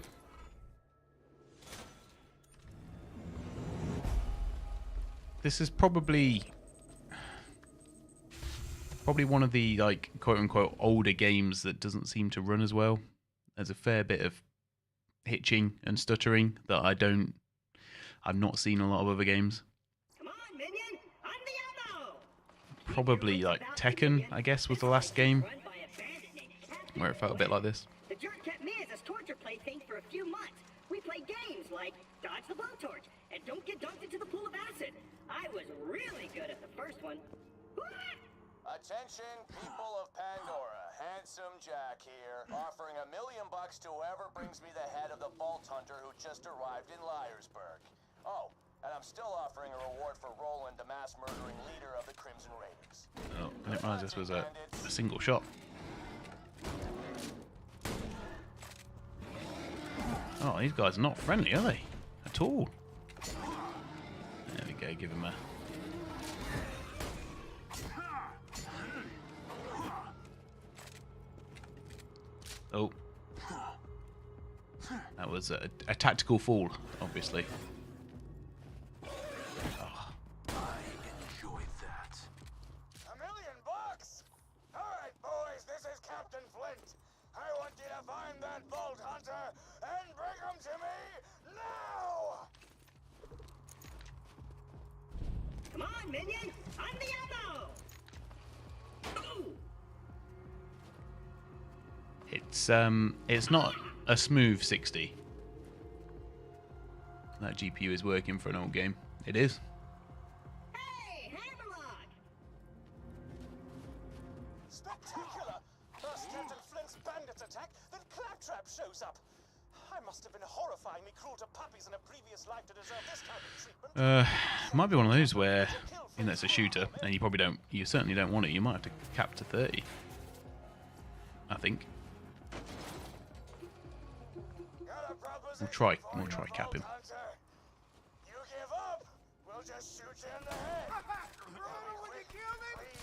This is probably one of the like quote unquote older games that doesn't seem to run as well. There's a fair bit of hitching and stuttering that I've not seen in a lot of other games. Come on, minion. I'm the ammo. Probably like Tekken, I guess, was the last game Run by a bandit named Captain where it felt a bit like this. The jerk kept me as his torture plaything for a few months. We played games like Dodge the Blowtorch and Don't Get Dunked into the Pool of Acid. I was really good at the first one. Attention, people of Pandora. Handsome Jack here, offering $1 million to whoever brings me the head of the Vault Hunter who just arrived in Liarsburg. Oh, and I'm still offering a reward for Roland, the mass murdering leader of the Crimson Raiders. Oh, I didn't realise this was a single shot. Oh, these guys are not friendly, are they? At all. There we go, give him a... Oh. That was a tactical fall, obviously. Oh. I enjoyed that. $1 million? All right, boys, this is Captain Flint. I want you to find that Vault Hunter and bring him to me now! Come on, minion. I'm the ammo. Ooh. It's not a smooth 60. That GPU is working for an old game. It is. Hey, Hammerlock. Spectacular! First Captain Flint's bandits attack, then Claptrap shows up. I must have been horrifyingly cruel to puppies in a previous life to deserve this kind of treatment. Might be one of those where, you know, it's a shooter, and you certainly don't want it. You might have to cap to 30. I think. We'll try cap him. You give up, we'll just shoot you in the head.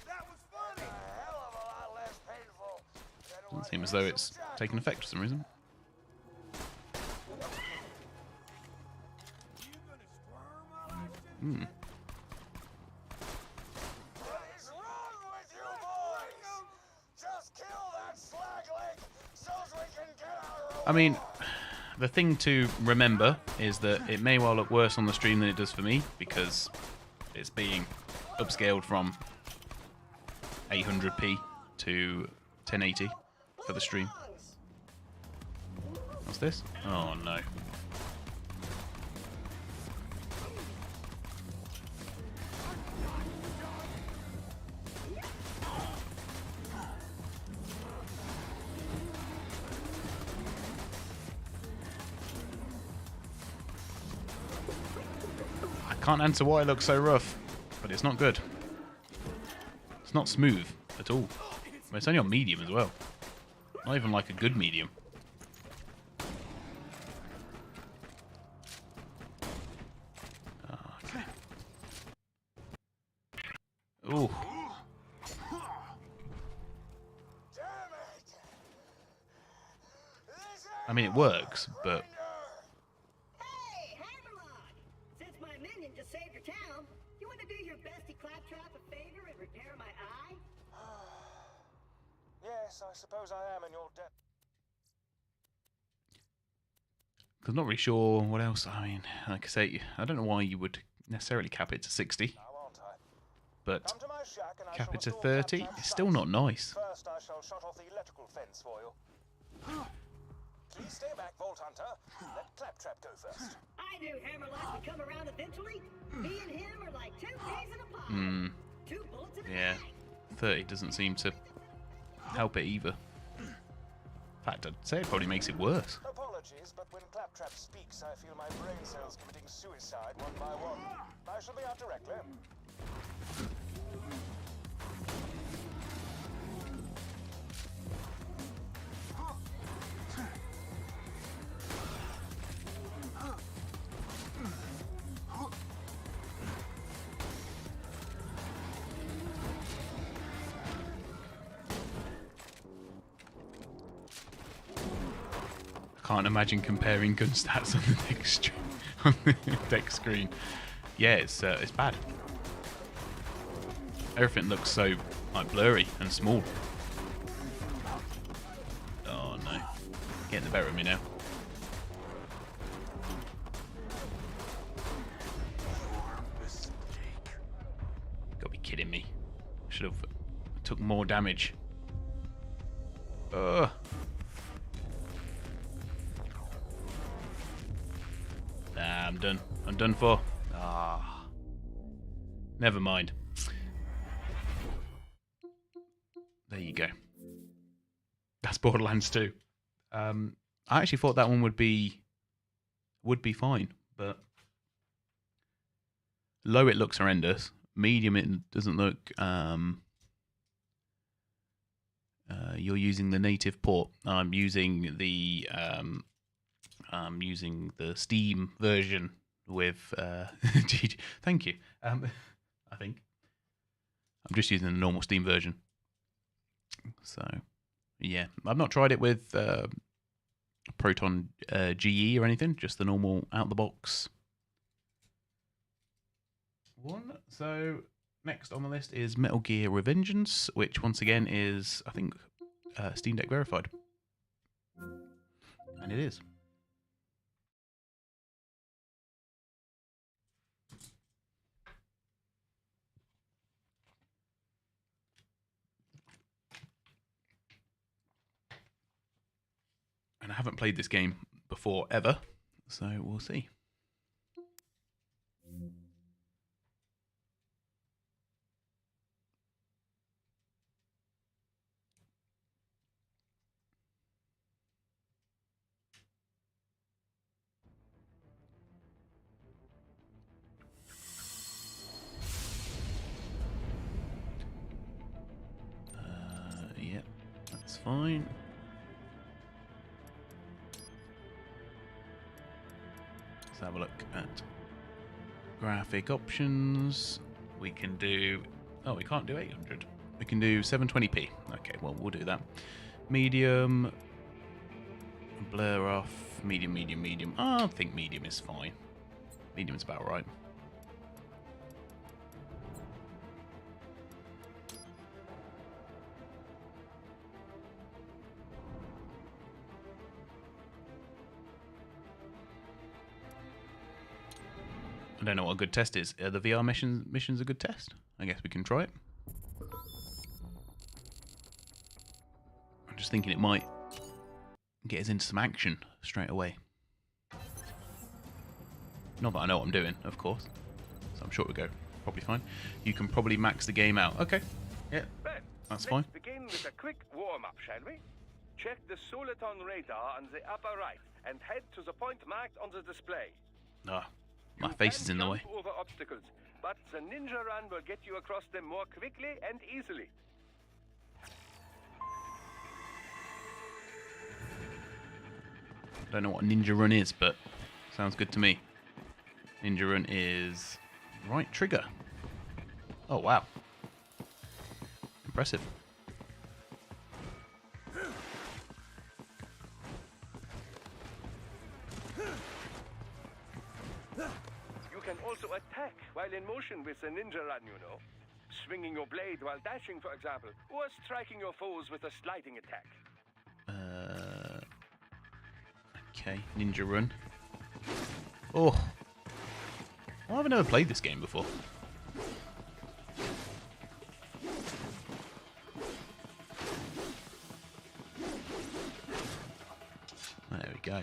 That was funny. A hell of a lot less painful. Doesn't seem as though it's taken effect for some reason. Hmm. What is wrong with you boys? Just kill that slag leg so we can get our I mean, the thing to remember is that it may well look worse on the stream than it does for me, because it's being upscaled from 800p to 1080 for the stream. What's this? Oh no. I can't answer why it looks so rough, but it's not good. It's not smooth at all. But it's only on medium as well. Not even like a good medium. Okay. Ooh. I mean, it works, but Hey, Hammerlock. Since my minion just saved your town, you want to do your bestie Claptrap a favor and repair my eye? Yes, I suppose I am in your debt. I'm not really sure what else. I mean, like I say, I don't know why you would necessarily cap it to 60, Now, won't I? but Come to my shack and I cap shall it to restore 30, Claptrap's it's still sight. not nice. First, I shall shut off the electrical fence for you. Please stay back, Vault Hunter. Let Claptrap go first. I knew Hammerlock would come around eventually. Me and him are like two peas in a pod. Hmm. 2 bullets in a 30 doesn't seem to help it either. In fact, I'd say it probably makes it worse. Apologies, but when Claptrap speaks, I feel my brain cells committing suicide one by one. I shall be out directly. Can't imagine comparing gun stats on the deck screen. Yeah, it's bad. Everything looks so like blurry and small. Oh no, getting the better of me now. Gotta be kidding me! Should have took more damage. Ugh. Nah, I'm done. I'm done for. Ah, never mind. There you go. That's Borderlands 2. I actually thought that one would be fine, but low it looks horrendous. Medium it doesn't look. You're using the native port. I'm using the Steam version with. Thank you. I think I'm just using the normal Steam version. So, yeah, I've not tried it with Proton GE or anything. Just the normal out the box one. So next on the list is Metal Gear Revengance, which once again is, I think, Steam Deck verified, and it is. And I haven't played this game before ever, so we'll see. Yeah, that's fine. Let's have a look at graphic options. We can do... Oh, we can't do 800. We can do 720p. Okay, well, we'll do that. Medium. Blur off. Medium, medium, medium. Oh, I think medium is fine. Medium's about right. I don't know what a good test is. Are the VR missions a good test? I guess we can try it. I'm just thinking it might get us into some action straight away. Not that I know what I'm doing, of course. So I'm sure it'll go probably fine. You can probably max the game out. Okay. Yeah. That's fine. Let's begin with a quick warm-up, shall we? Check the Soliton radar on the upper right and head to the point marked on the display. Ah. My face is in the way. Over obstacles, but the ninja run will get you across them more quickly and easily. Don't know what a ninja run is, but sounds good to me. Ninja run is right trigger. Oh wow. Impressive. You can also attack while in motion with the ninja run, you know. Swinging your blade while dashing, for example, or striking your foes with a sliding attack. Okay, ninja run. Oh. Well, I've never played this game before. There we go.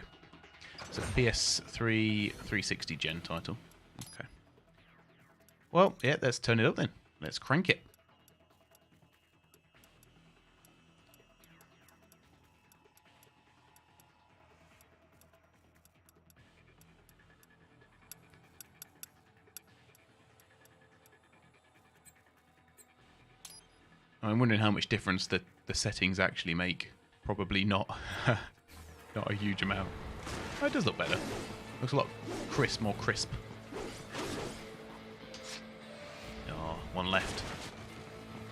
It's a PS3 360 gen title. Okay. Well, yeah, let's turn it up then. Let's crank it. I'm wondering how much difference the settings actually make. Probably not, not a huge amount. Oh, it does look better. Looks a lot more crisp. Oh, one left.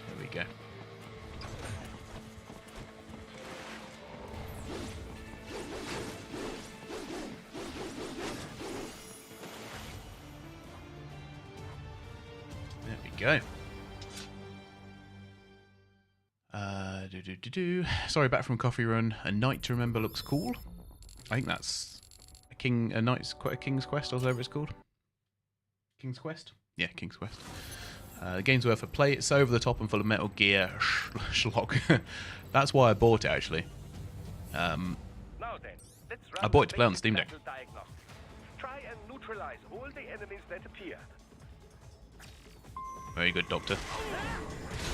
There we go. There we go. Sorry, back from coffee run. A Night to Remember looks cool. I think that's a King's Quest, or whatever it's called. King's Quest? Yeah, King's Quest. The game's worth a play. It's over the top and full of Metal Gear schlock. That's why I bought it, actually. Now then, let's I bought it to play on the Steam Deck. Try and neutralize all the enemies that appear. Very good, Doctor.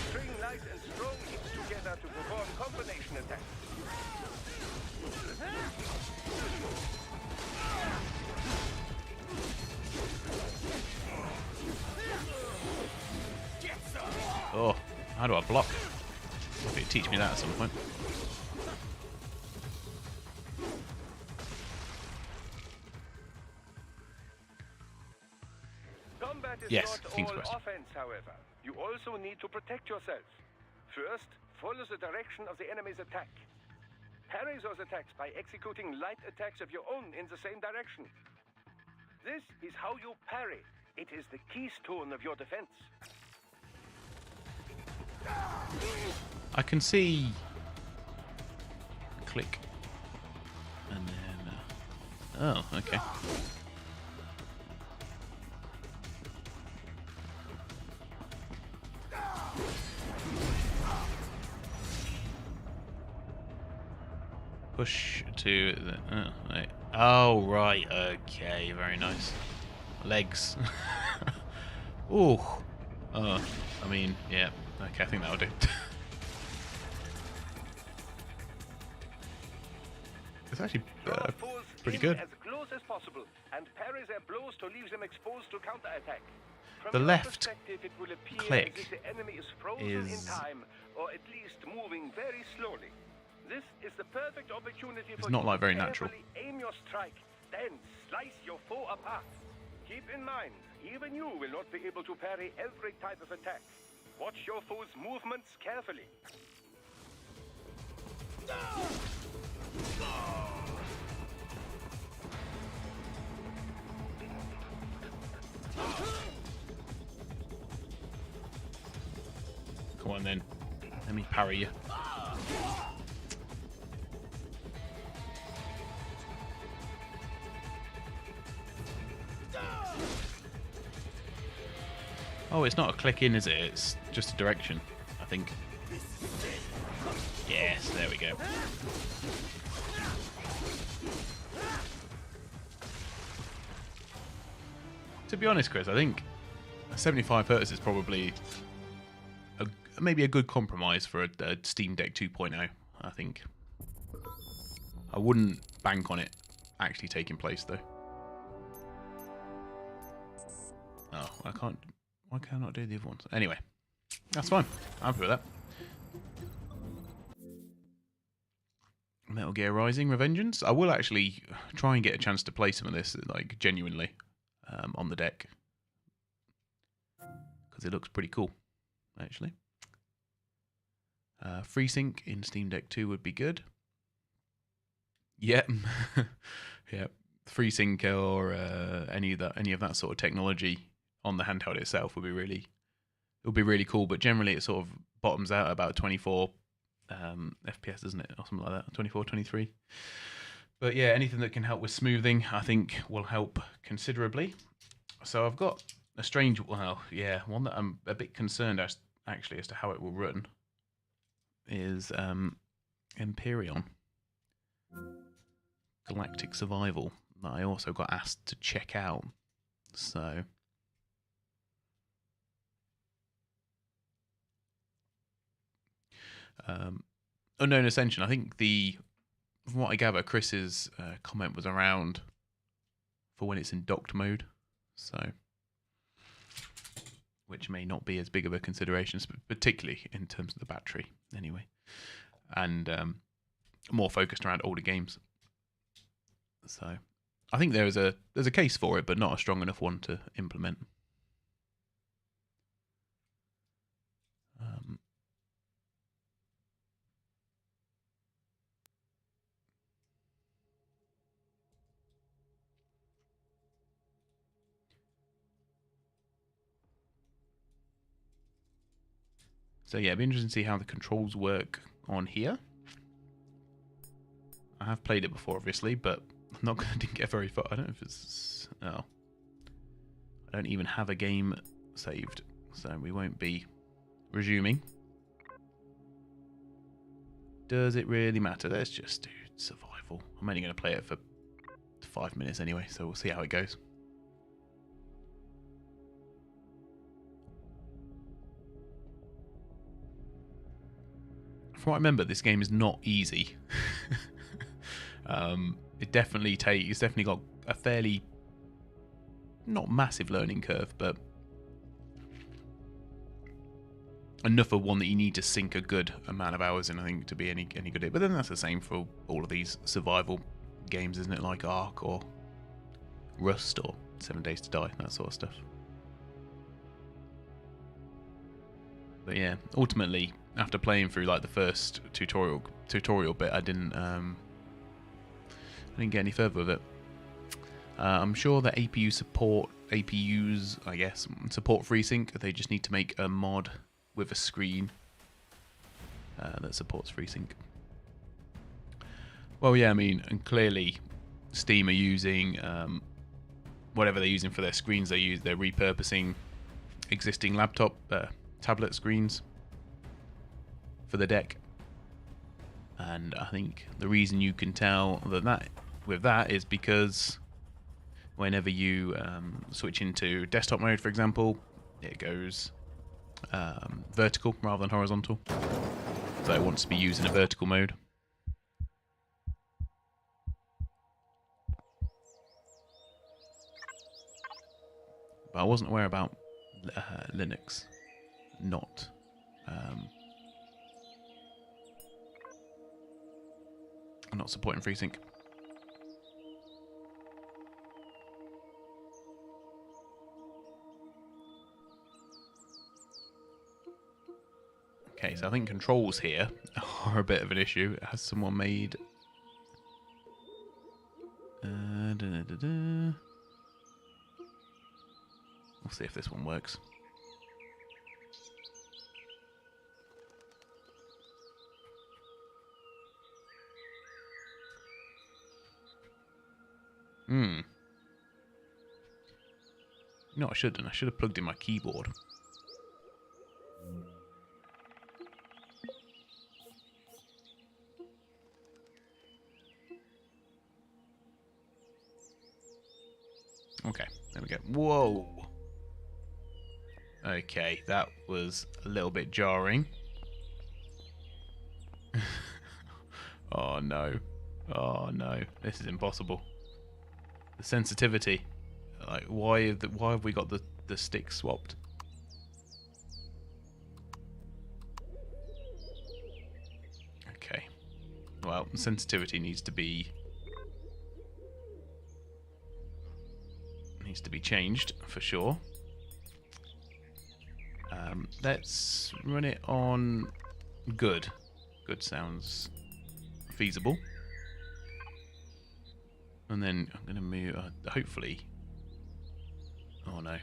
String light and strong hits together to perform combination attacks. Oh, how do I block? Maybe it'd teach me that at some point. Combat is Yes, not King's all Quest. offense, however. You also need to protect yourself. First, follow the direction of the enemy's attack. Parry those attacks by executing light attacks of your own in the same direction. This is how you parry. It is the keystone of your defense. I can see... Click. And then... Oh, okay. Push to the... Oh, right. Oh, right. Okay, very nice. Legs. Ooh. Oh, I mean, yeah. Okay, I think that'll do. It's actually pretty good. As close as possible and parry their blows to leave them exposed to counterattack. From The your left perspective, it will appear click as if the enemy is frozen in time, or at least moving very slowly. This is the perfect opportunity for It's not you like to very natural. carefully aim your strike, then slice your foe apart. Keep in mind, even you will not be able to parry every type of attack. Watch your foe's movements carefully. Come on then. Let me parry you. Oh, it's not a click in, is it? It's just a direction, I think. Yes, there we go. To be honest, Chris, I think 75 Hz is probably maybe a good compromise for a Steam Deck 2.0, I think. I wouldn't bank on it actually taking place, though. Oh, I can't... Why can I not do the other ones? Anyway, that's fine. I'm happy with that. Metal Gear Rising: Revengance. I will actually try and get a chance to play some of this, like, genuinely, on the deck. Because it looks pretty cool, actually. FreeSync in Steam Deck 2 would be good. Yep. Yep. FreeSync or any of that sort of technology on the handheld itself would be really cool, but generally it sort of bottoms out at about 24 FPS, doesn't it, or something like that, 24, 23. But yeah, anything that can help with smoothing, I think, will help considerably. So I've got a strange, well, yeah, one that I'm a bit concerned actually as to how it will run is Empyrion, Galactic Survival, that I also got asked to check out. So Unknown Ascension, I think from what I gather, Chris's comment was around for when it's in docked mode. So which may not be as big of a consideration, particularly in terms of the battery, anyway, and more focused around older games. So I think there's a case for it, but not a strong enough one to implement. So yeah, it'd be interesting to see how the controls work on here. I have played it before, obviously, but I'm not going to get very far. I don't know if it's... Oh. I don't even have a game saved, so we won't be resuming. Does it really matter? Let's just do survival. I'm only going to play it for 5 minutes anyway, so we'll see how it goes. From what I remember, this game is not easy. It's definitely got a fairly, not massive learning curve, but enough of one that you need to sink a good amount of hours in, I think, to be any good at it. But then that's the same for all of these survival games, isn't it? Like Ark or Rust or 7 Days to Die, that sort of stuff. But yeah, ultimately, after playing through like the first tutorial bit, I didn't get any further with it. I'm sure that APUs, I guess, support FreeSync. They just need to make a mod with a screen that supports FreeSync. Well, yeah, I mean, and clearly, Steam are using whatever they're using for their screens. They're repurposing existing tablet screens for the deck, and I think the reason you can tell that is because whenever you switch into desktop mode, for example, it goes vertical rather than horizontal, so it wants to be used in a vertical mode. But I wasn't aware about Linux not supporting FreeSync. Okay, so I think controls here are a bit of an issue. Has someone made... We'll see if this one works. You know what I should have done? I should have plugged in my keyboard. Okay, there we go. Whoa! Okay, that was a little bit jarring. Oh no. Oh no. This is impossible. The sensitivity. Like, why have we got the stick swapped? Okay. Well, sensitivity needs to be changed for sure. Let's run it on good. Good sounds feasible. And then I'm going to move, hopefully, oh no,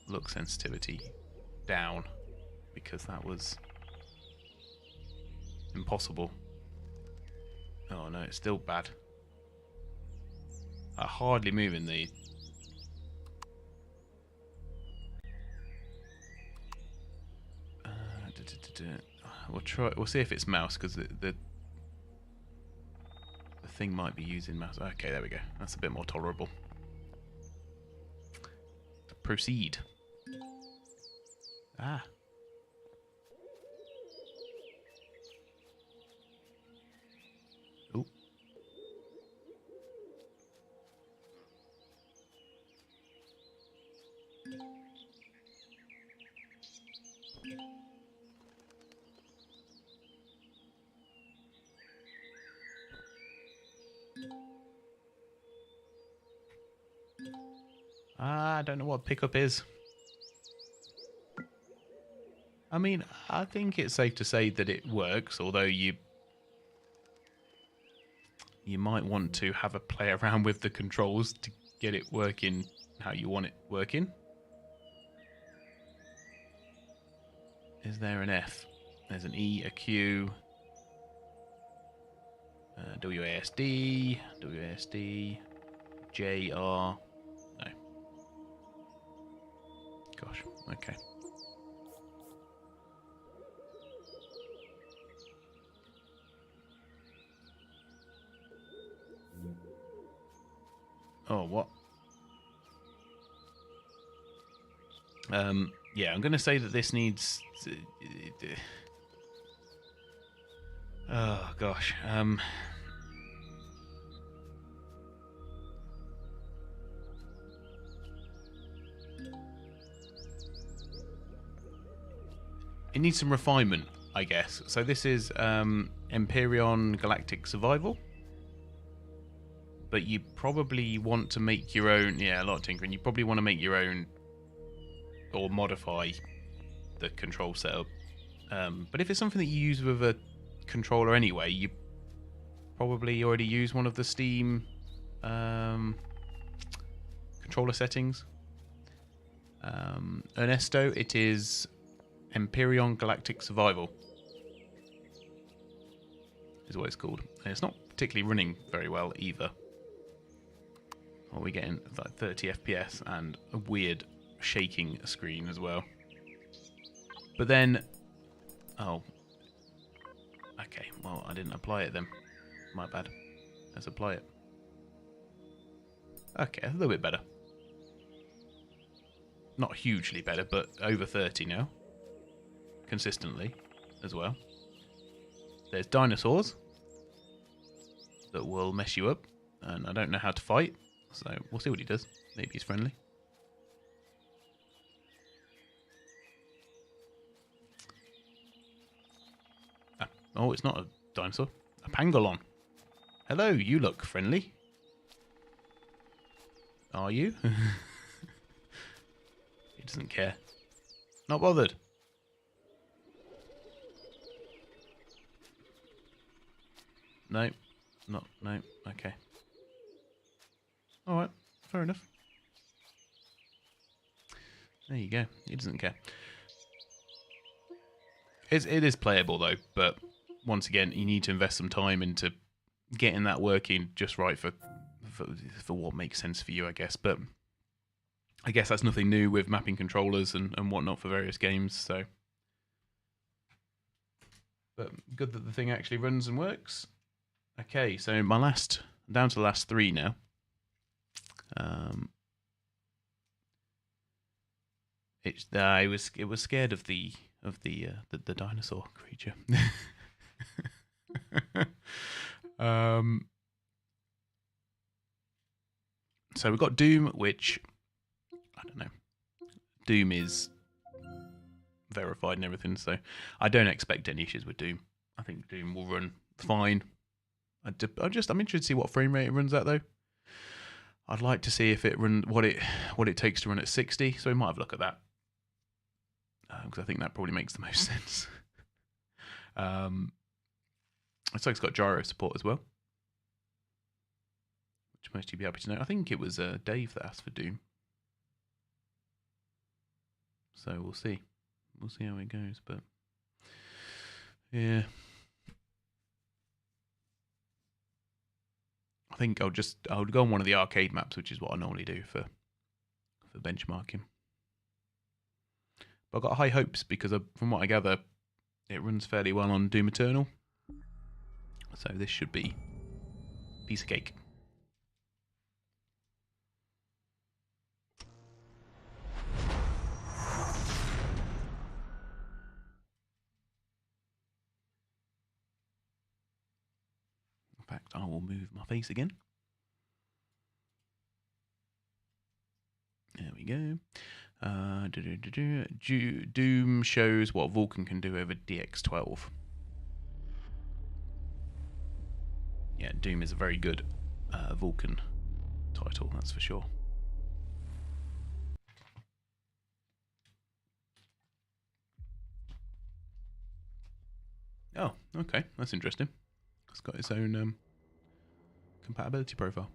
look sensitivity down, because that was impossible. Oh no, it's still bad. I hardly move in the... We'll see if it's mouse, because the thing might be using mouse. Okay, there we go. That's a bit more tolerable. Proceed. Ah. Oh. I don't know what pickup is. I mean, I think it's safe to say that it works, although you might want to have a play around with the controls to get it working how you want it working. Is there an F? There's an E, a Q, WASD, WASD, JR. No. Gosh, okay. Oh, what? Yeah, I'm going to say that this needs... oh, gosh. It needs some refinement, I guess. So this is Empyrion Galactic Survival. But you probably want to make your own... Yeah, a lot of tinkering. You probably want to make your own or modify the control setup. But if it's something that you use with a controller anyway, you probably already use one of the Steam controller settings. Ernesto, it is Empyrion Galactic Survival is what it's called. And it's not particularly running very well either. What are we getting? Like 30 FPS and a weird shaking screen as well. But then... Oh. Okay, well, I didn't apply it then. My bad. Let's apply it. Okay, a little bit better. Not hugely better, but over 30 now. Consistently, as well. There's dinosaurs that will mess you up, and I don't know how to fight, so we'll see what he does. Maybe he's friendly. Oh, it's not a dinosaur. A pangolin. Hello, you look friendly. Are you? He doesn't care. Not bothered. No. No. Okay. Alright. Fair enough. There you go. He doesn't care. It is playable though, but once again, you need to invest some time into getting that working just right for what makes sense for you, I guess. But I guess that's nothing new with mapping controllers and whatnot for various games. So, but good that the thing actually runs and works. Okay, so down to the last three now. It was scared of the dinosaur creature. So we've got Doom, which I don't know. Doom is verified and everything, so I don't expect any issues with Doom. I think Doom will run fine. I'm interested to see what frame rate it runs at though. I'd like to see if it run what it takes to run at 60. So we might have a look at that because I think that probably makes the most sense. It's like it's got gyro support as well, which most of you be happy to know. I think it was Dave that asked for Doom, so we'll see. We'll see how it goes, but yeah. I think I'll go on one of the arcade maps, which is what I normally do for benchmarking. But I've got high hopes because from what I gather, it runs fairly well on Doom Eternal. So this should be a piece of cake. In fact, I will move my face again. There we go. Doom shows what Vulcan can do over DX12. Yeah, Doom is a very good Vulcan title, that's for sure. Oh, okay. That's interesting. It's got its own compatibility profile.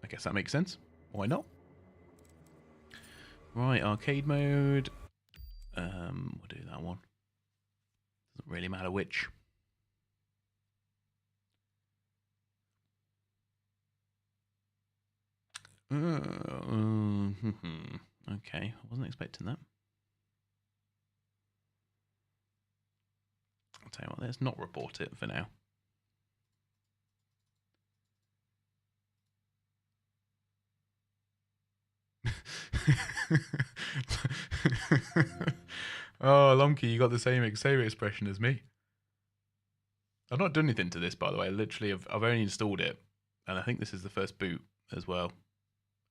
I guess that makes sense. Why not? Right, arcade mode. We'll do that one. Doesn't really matter which. Okay, I wasn't expecting that. I'll tell you what, let's not report it for now. Oh, Lomkey, you got the same expression as me. I've not done anything to this, by the way. Literally, I've only installed it, and I think this is the first boot as well.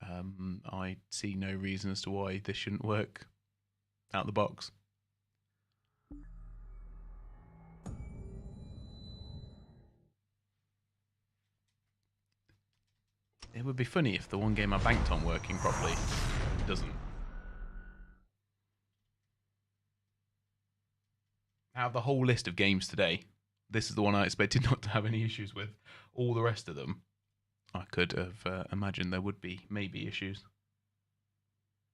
I see no reason as to why this shouldn't work out the box. It would be funny if the one game I banked on working properly doesn't. Out of the whole list of games today, this is the one I expected not to have any issues with. All the rest of them, I could have imagined there would be maybe issues.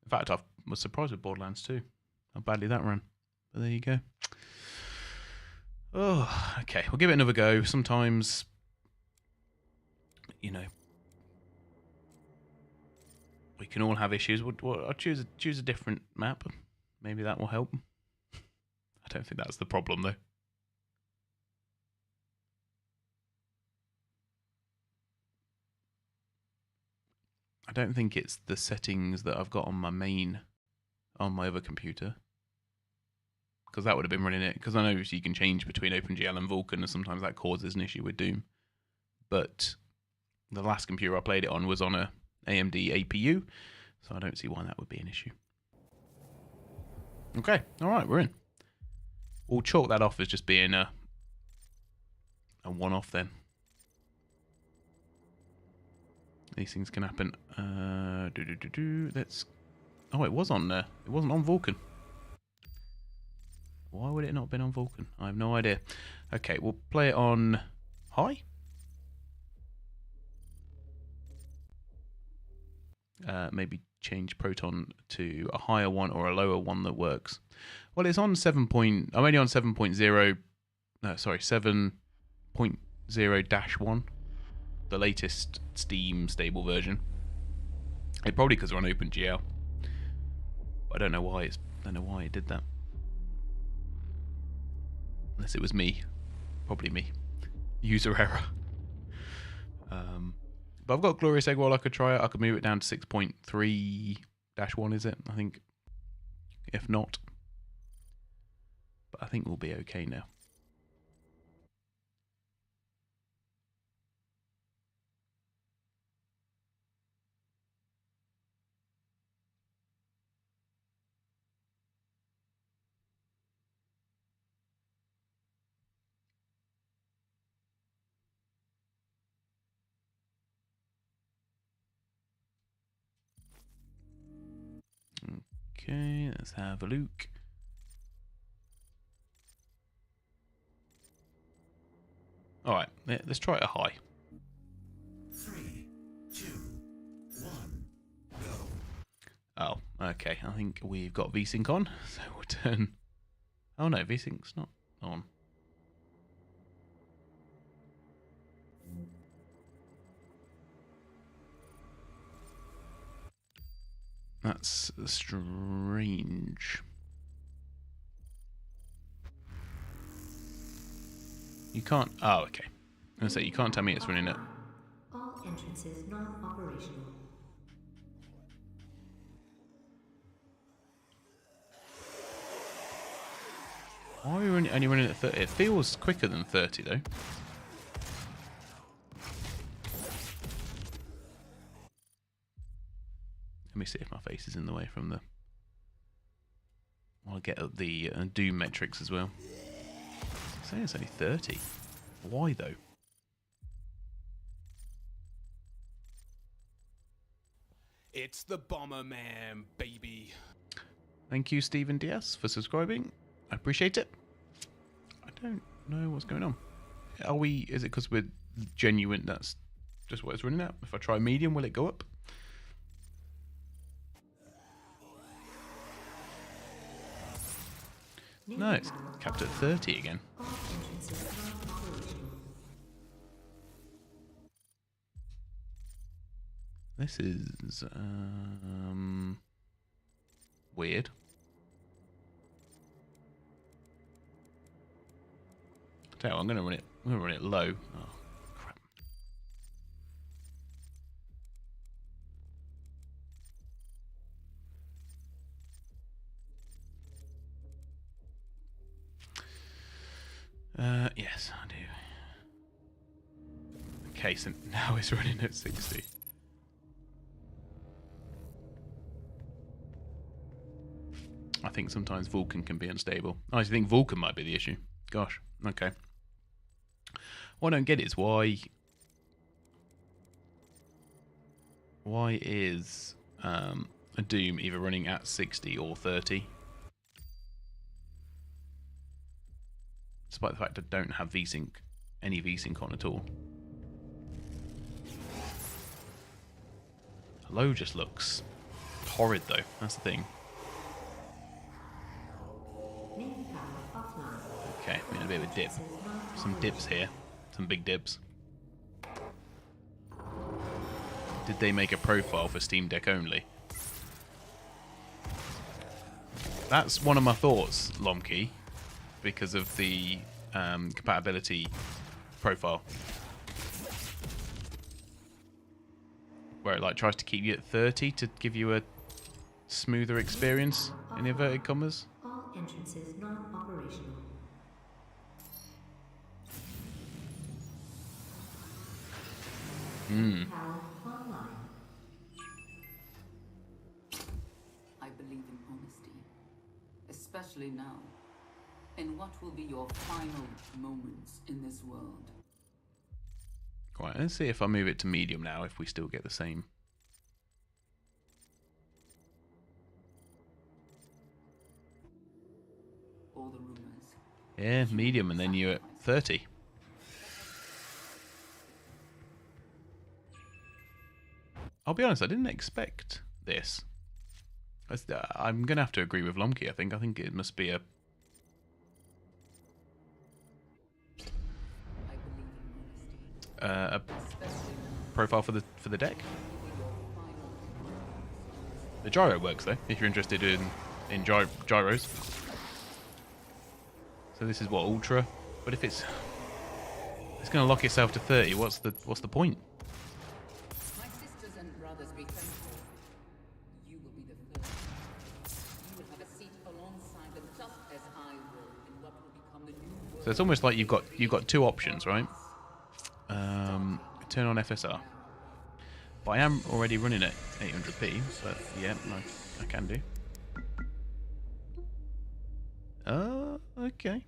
In fact, I was surprised with Borderlands 2, how badly that ran. But there you go. Oh, okay, we'll give it another go. Sometimes, you know, we can all have issues. I'll choose a different map. Maybe that will help. I don't think that's the problem, though. I don't think it's the settings that I've got on my other computer. Because that would have been running it. Because I know you can change between OpenGL and Vulkan, and sometimes that causes an issue with Doom. But the last computer I played it on was on a AMD APU, so I don't see why that would be an issue. Okay, alright, we're in. We'll chalk that off as just being a one-off then. These things can happen. Let's. Oh, it was on there. It wasn't on Vulkan. Why would it not have been on Vulkan? I have no idea. Okay, we'll play it on high. Maybe change Proton to a higher one or a lower one that works. Well, it's on 7. I'm only on 7.0. No, sorry, 7.0-1. The latest Steam stable version. It probably because we're on OpenGL. But I don't know why it did that. Unless it was me. Probably me. User error. But I've got Glorious Egg Roll. I could try it. I could move it down to 6.3-1, is it? I think. If not. But I think we'll be okay now. Okay, let's have a look. Alright, let's try it a high. 3, 2, 1, go. Oh, okay. I think we've got VSync on, so we'll turn. Oh no, VSync's not on. That's strange. You can't. Oh, okay. I was gonna say you can't tell me it's running it. All entrances not operational. Why are we only running at 30? It feels quicker than 30 though. Let me see if my face is in the way from the. I'll get up the Doom metrics as well. I'm saying it's only 30. Why though? It's the Bomberman, baby. Thank you, Stephen DS, for subscribing. I appreciate it. I don't know what's going on. Are we? Is it because we're genuine? That's just what it's running at. If I try medium, will it go up? No, it's capped at 30 again. All entrances not operational. This is weird. Tell you what, I'm gonna run it. I'm gonna run it low. Oh crap! Yes, I do. Okay, so now it's running at 60. I think sometimes Vulcan can be unstable. I think Vulcan might be the issue. Gosh, okay. What I don't get is why is a Doom either running at 60 or 30? Despite the fact I don't have VSync, any VSync on at all. Low just looks horrid though, that's the thing. Main power offline. Okay, we need a bit of a dip. Some dips here. Some big dips. Did they make a profile for Steam Deck only? That's one of my thoughts, Lomkey, because of the compatibility profile. Where it like tries to keep you at 30 to give you a smoother experience, in inverted commas. All entrances not operational. Power online. I believe in honesty, especially now, in what will be your final moments in this world. Right, let's see if I move it to medium now, if we still get the same. All the rumors. Yeah, medium, and then you're at 30. I'll be honest, I didn't expect this. I'm going to have to agree with Lomkey, I think. I think it must be a... a profile for the deck. The gyro works though, if you're interested in gyros. So this is what, ultra, but if it's going to lock itself to 30, what's the point? My sisters and brothers be thankful. You will be the first. You will have a seat alongside them, just as I will, in what will become the new world. So it's almost like you've got two options, right? Turn on FSR. But I am already running at 800p, but yeah, I can do. Okay.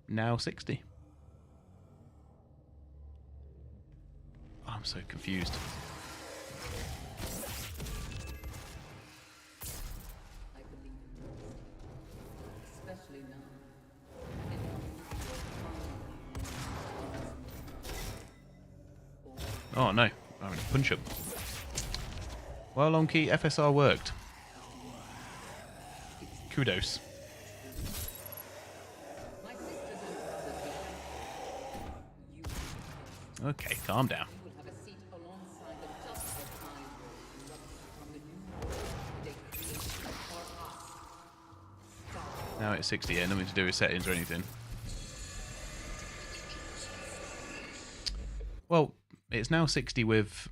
Now 60. I'm so confused. I believe in honesty, especially now. Oh no, I'm having a punch up. Well, Lomkey, FSR worked. Kudos. Okay, calm down. Now it's 60, yeah, nothing to do with settings or anything. Well, it's now 60 with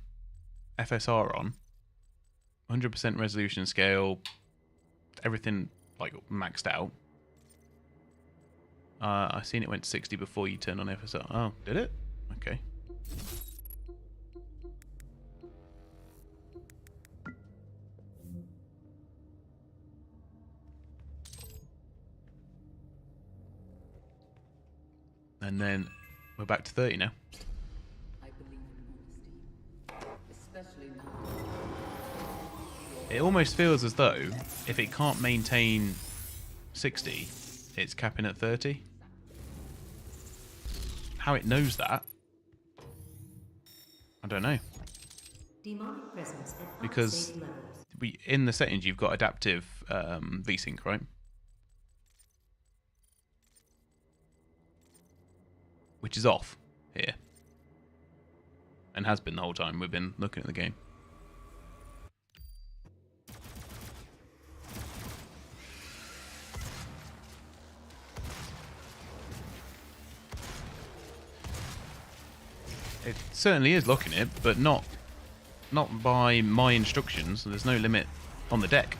FSR on. 100% resolution scale. Everything like maxed out. I seen it went 60 before you turned on FSR. Oh, did it? Okay. And then we're back to 30 now. I believe in honesty, especially now. It almost feels as though if it can't maintain 60, it's capping at 30. How it knows that, I don't know. Demonic presence at Because unsafe levels. in the settings you've got adaptive VSync, right? Which is off here. And has been the whole time we've been looking at the game. It certainly is locking it, but not by my instructions. There's no limit on the deck.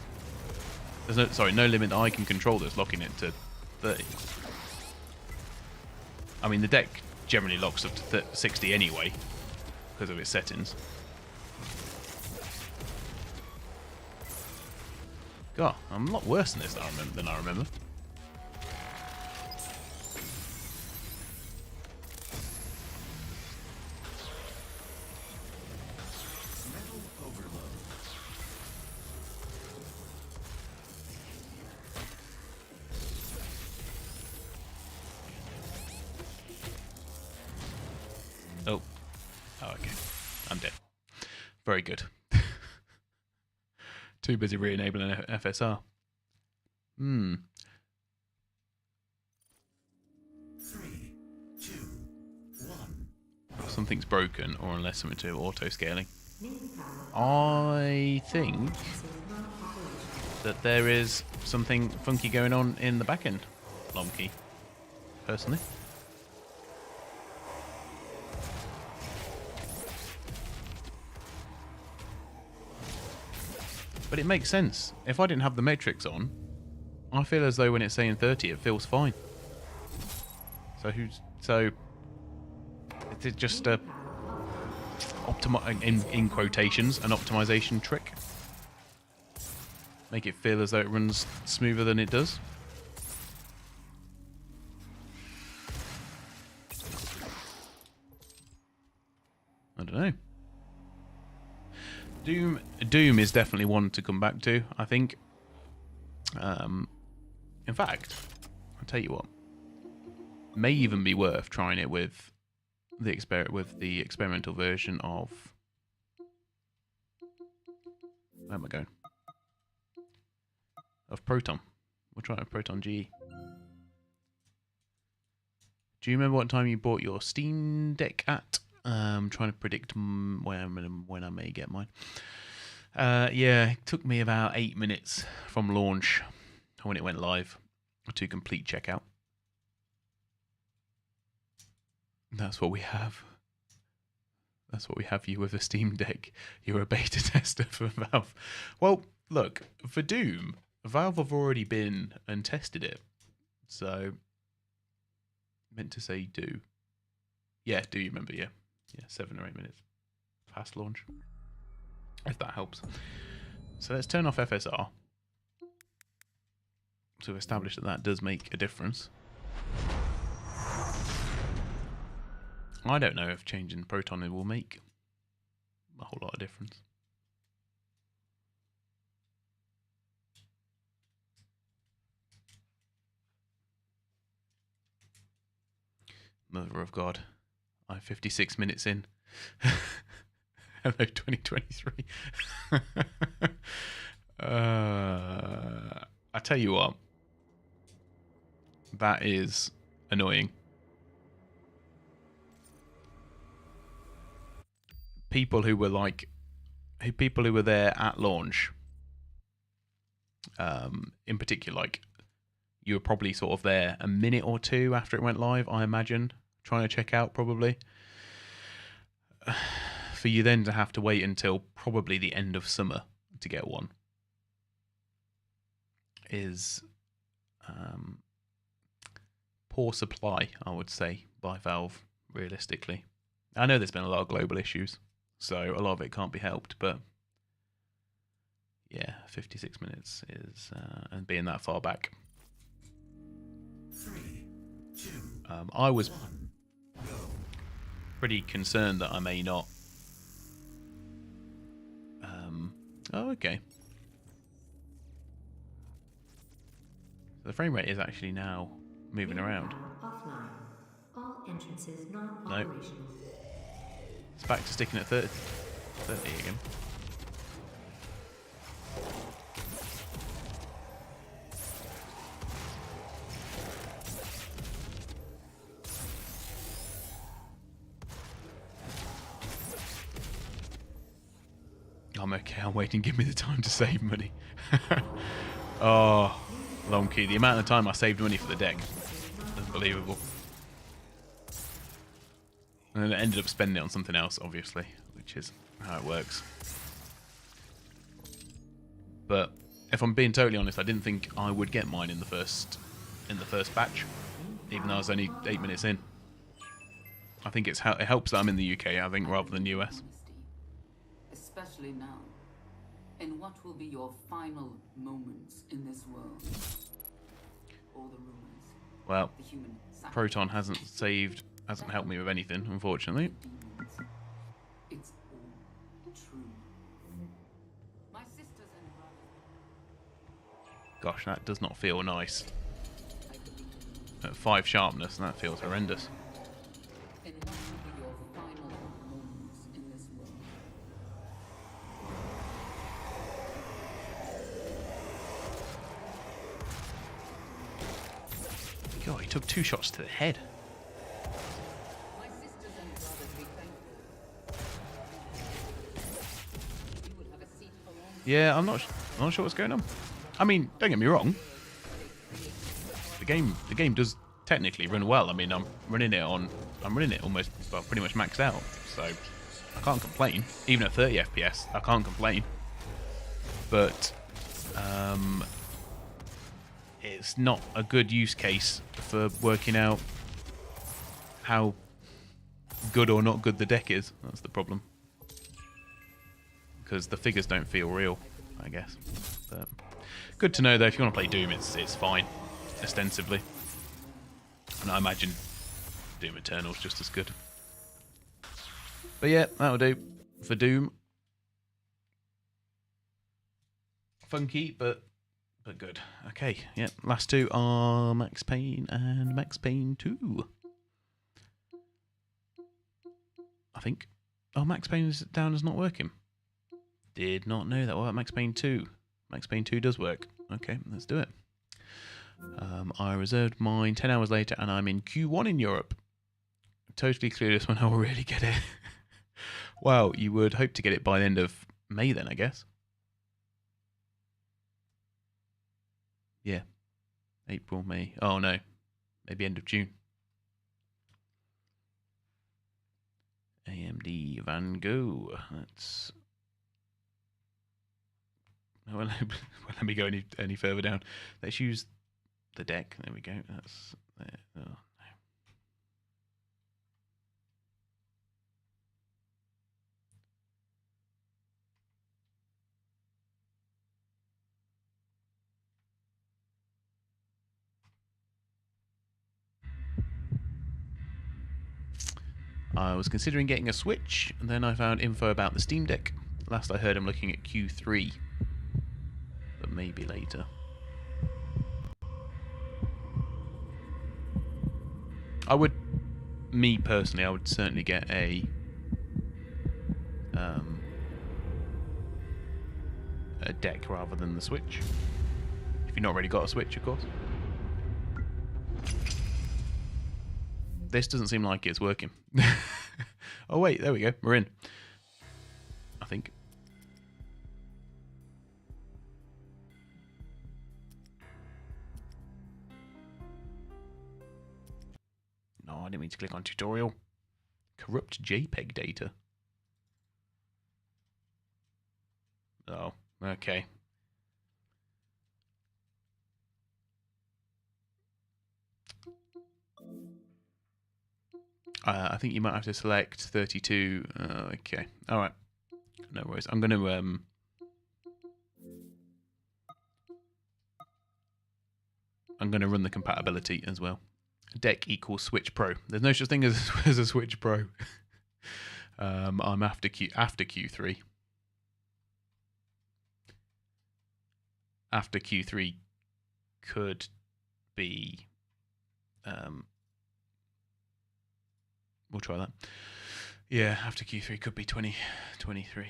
There's no limit that I can control that's locking it to 30. I mean, the deck generally locks up to 60 anyway, because of its settings. God, I'm a lot worse than this than I remember. Oh, okay. I'm dead. Very good. Too busy re-enabling FSR. 3, 2, 1. Something's broken, or unless something to auto-scaling. I think that there is something funky going on in the back end, Lomkey, personally. But it makes sense. If I didn't have the matrix on, I feel as though when it's saying 30, it feels fine. So it's just a in quotations, an optimization trick. Make it feel as though it runs smoother than it does. I don't know. Doom is definitely one to come back to, I think. In fact, I'll tell you what. May even be worth trying it with the experimental version of... Where am I going? Of Proton. We'll try it with Proton GE. Do you remember what time you bought your Steam Deck at? I'm trying to predict when I may get mine. Yeah, it took me about 8 minutes from launch when it went live to complete checkout. That's what we have. That's what we have for you with a Steam Deck. You're a beta tester for Valve. Well, look, for Doom, Valve have already been and tested it. So, meant to say do. Yeah, do you remember? Yeah. Yeah, 7 or 8 minutes past launch. If that helps. So let's turn off FSR. To establish that that does make a difference. I don't know if changing Proton will make a whole lot of difference. Mother of God. I'm 56 minutes in. Hello, 2023. I tell you what. That is annoying. People who were there at launch, in particular, like, you were probably sort of there a minute or two after it went live, I imagine, trying to check out probably. For you then to have to wait until probably the end of summer to get one is poor supply, I would say, by Valve, realistically. I know there's been a lot of global issues, so a lot of it can't be helped, but yeah, 56 minutes is, and being that far back. 3, 2, I was 1, go. pretty concerned that I may not. Oh, okay. So The frame rate is actually now moving around. Offline. All entrances not No. operational. It's back to sticking at 30 again. I'm okay, I'm waiting, give me the time to save money. Oh, long key. The amount of time I saved money for the deck. Unbelievable. And then I ended up spending it on something else, obviously, which is how it works. But if I'm being totally honest, I didn't think I would get mine in the first batch, even though I was only 8 minutes in. I think it helps that I'm in the UK, I think, rather than US. Especially now. And what will be your final moments in this world? All the rumors. Well, The human sacrifice, Proton hasn't helped me with anything, unfortunately. demons. It's all true. My sisters and brothers. Gosh, that does not feel nice. At 5 sharpness, that feels horrendous. And what will be your final moments in this world? God, he took 2 shots to the head. My sisters and brothers be thankful. You will have a seat along. Yeah, I'm not sure what's going on. I mean, don't get me wrong. The game does technically run well. I mean, I'm running it almost, well, pretty much maxed out. So I can't complain. Even at 30 FPS, I can't complain. But it's not a good use case for working out how good or not good the deck is. That's the problem. Because the figures don't feel real, I guess. But good to know, though, if you want to play Doom, it's fine, ostensibly. And I imagine Doom Eternal's just as good. But yeah, that'll do for Doom. Funky, but good. Okay, yeah, last two are Max Payne and Max Payne 2. I think. Oh, Max Payne is down as not working. Did not know that. What about Max Payne 2? Max Payne 2 does work. Okay, let's do it. I reserved mine 10 hours later and I'm in Q1 in Europe. Totally clueless when I will really get it. Well, you would hope to get it by the end of May then, I guess. Yeah. April, May. Oh no. Maybe end of June. AMD Van Gogh. That's... Well, let me go any further down. Let's use the deck. There we go. That's there. Oh, no. I was considering getting a Switch, and then I found info about the Steam Deck. Last I heard, I'm looking at Q3, but maybe later. Me personally, I would certainly get a deck rather than the Switch. If you've not already got a Switch, of course. This doesn't seem like it's working. Oh wait, there we go. We're in. I think. No, I didn't mean to click on tutorial. Corrupt JPEG data. Oh, okay. I think you might have to select 32. Okay, all right. No worries. I'm going to run the compatibility as well. Deck equals Switch Pro. There's no such thing as a Switch Pro. I'm after Q3. After Q3 could be. We'll try that. Yeah, after Q3 could be 2023.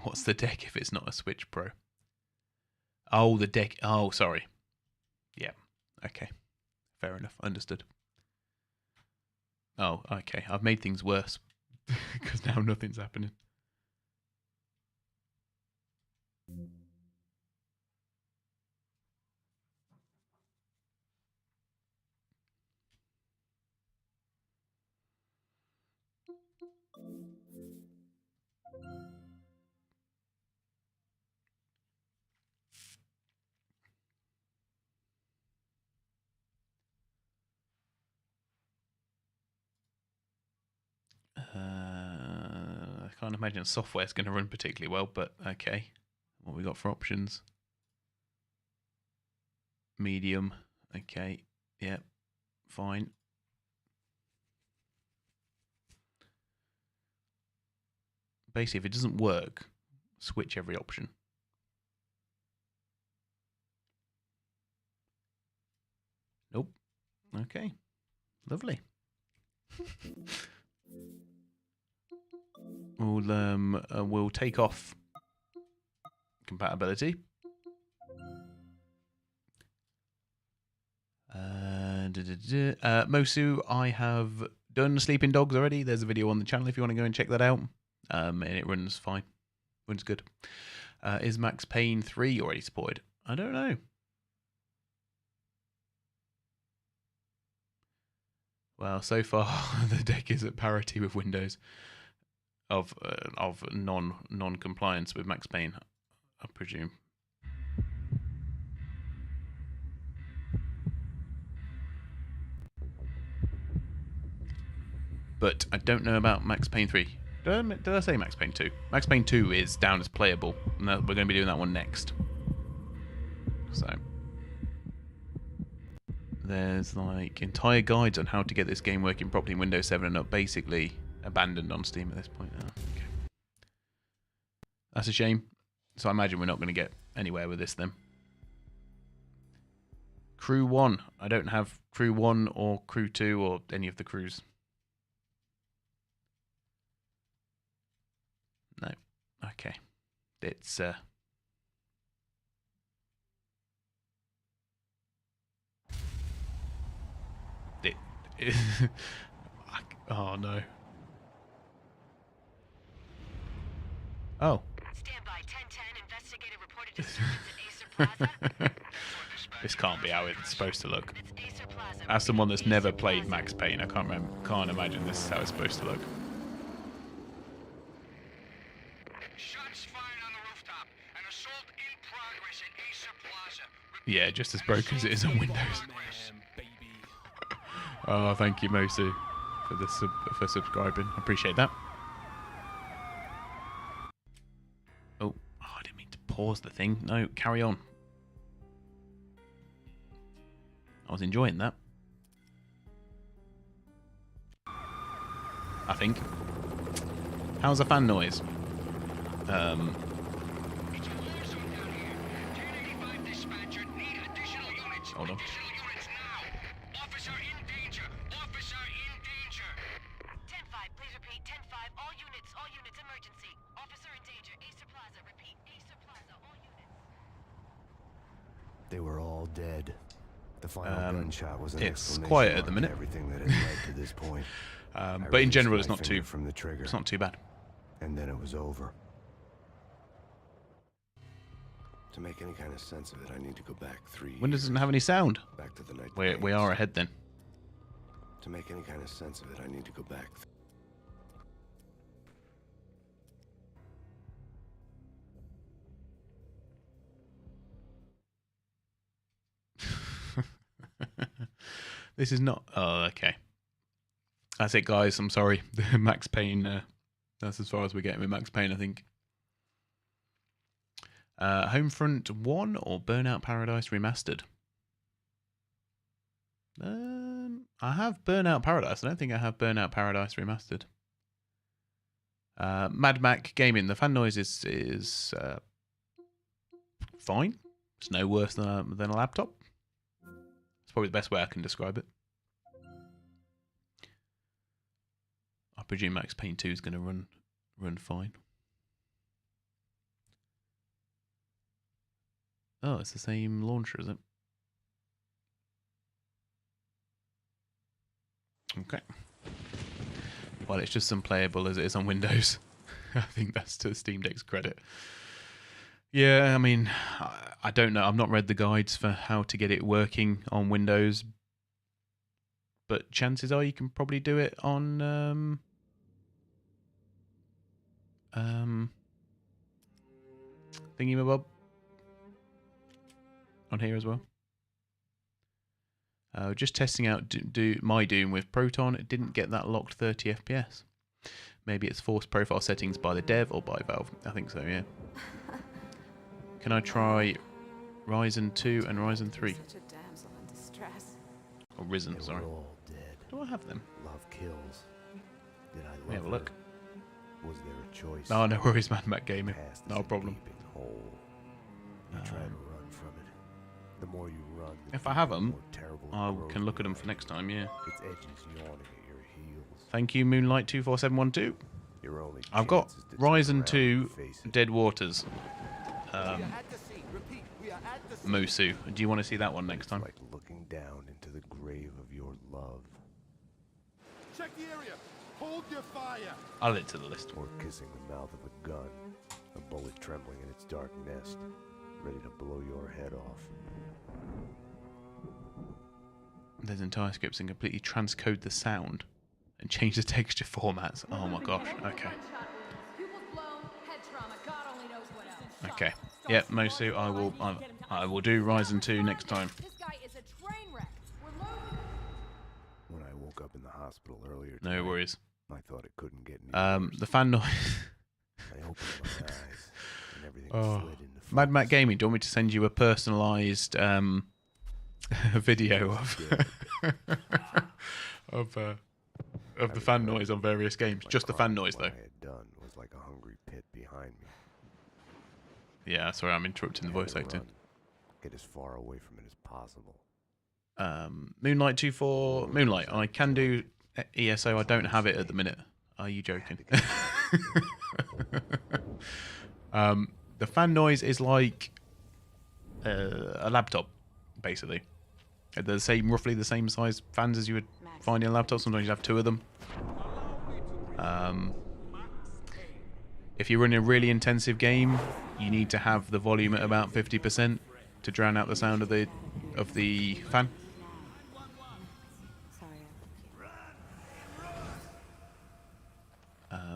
What's the deck if it's not a Switch Pro? Oh, the deck. Oh, sorry. Yeah. Okay. Fair enough. Understood. Oh, okay. I've made things worse because now nothing's happening. I can't imagine software's going to run particularly well, but okay. What we got for options? Medium. Okay. Yep. Fine. Basically, if it doesn't work, switch every option. Nope. Okay. Lovely. We'll take off compatibility. Mosu, I have done Sleeping Dogs already. There's a video on the channel if you want to go and check that out. And it runs fine. Runs good. Is Max Payne 3 already supported? I don't know. Well, so far the deck is at parity with Windows of non-compliance with Max Payne, I presume. But I don't know about Max Payne 3. Did I say Max Payne 2? Max Payne 2 is down as playable. And we're going to be doing that one next. So there's like entire guides on how to get this game working properly in Windows 7 and up, basically abandoned on Steam at this point. Oh, okay. That's a shame. So I imagine we're not going to get anywhere with this then. Crew 1. I don't have Crew 1 or Crew 2 or any of the crews. No. Okay. It's oh no. Oh. Stand by 1010. Investigator reported disturbance at Acer Plaza. This can't be how it's supposed to look. As someone that's never played Max Payne, I can't imagine this is how it's supposed to look. Shots fired on the rooftop. An assault in progress at Acer Plaza. Yeah, just as broken as it is on Windows. Oh, thank you, Mosu, for subscribing. I appreciate that. Oh, I didn't mean to pause the thing. No, carry on. I was enjoying that. I think. How's the fan noise? Hold on. Officer in danger. Officer in danger. 10-5, please repeat. 10-5, all units, emergency. Officer in danger. Acer Plaza, repeat. Acer Plaza, all units. They were all dead. The final gunshot was an it's quiet at the minute. Everything that had led to this point. But in general, it's not too from the trigger. It's not too bad. And then it was over. To make any kind of sense of it, I need to go back 3 years. Windows doesn't have any sound. Back to the night. We are ahead then. To make any kind of sense of it, I need to go back. This is not. Oh, okay. That's it, guys. I'm sorry. Max Payne. That's as far as we're getting with Max Payne, I think. Homefront 1 or Burnout Paradise Remastered? I have Burnout Paradise. I don't think I have Burnout Paradise Remastered. Mad Mac Gaming. The fan noise is fine. It's no worse than a laptop. It's probably the best way I can describe it. I presume Max Payne 2 is going to run fine. Oh, it's the same launcher, is it? Okay. Well, it's just unplayable as it is on Windows. I think that's to Steam Deck's credit. Yeah, I mean, I don't know. I've not read the guides for how to get it working on Windows, but chances are you can probably do it on Thingy-mabob on here as well. Just testing out my Doom with Proton. It didn't get that locked 30 FPS. Maybe it's forced profile settings by the dev or by Valve. I think so, yeah. Can I try Ryzen 2 and Ryzen 3? Such a damsel in distress. Or Risen, sorry. All dead. Do I have them? Love kills. Did I love Have a look. her? Was there a choice? Oh, no worries, Mad Mac Gaming. Past is No a problem. gaping hole. You try to run from it. The more you run, If I have them, more terrible I it grows can look at them behind for next time, yeah. Its edges yawning at your heels. Thank you, Moonlight24712. Your only I've got chance is to turn Ryzen around 2 and face it. Dead Waters. Musu. Do you want to see that one next time? Like looking down into the grave of your love. Check the area. Hold your fire. I'll add it to the list. Or kissing the mouth of a gun. A bullet trembling in its dark nest. Ready to blow your head off. There's entire scripts and completely transcode the sound and change the texture formats. Oh my gosh. Okay. Okay. Yep, Mosu, I will do Ryzen 2 next time. When I woke up in the hospital earlier No tonight, worries. I thought it couldn't get any worse. The fan noise. I opened my eyes and everything slid into Mad Mac focus. Gaming, do you want me to send you a personalised video of the fan noise on various games? My Just the fan heart, noise, though. what I had done was like a hungry pit behind me. Yeah, sorry, I'm interrupting the voice acting. Get as far away from it as possible. Moonlight24... Moonlight, I can do ESO. I don't have it at the minute. Are you joking? The fan noise is like a laptop, basically. They're roughly the same size fans as you would find in a laptop. Sometimes you have two of them. If you're running a really intensive game, you need to have the volume at about 50% to drown out the sound of the fan.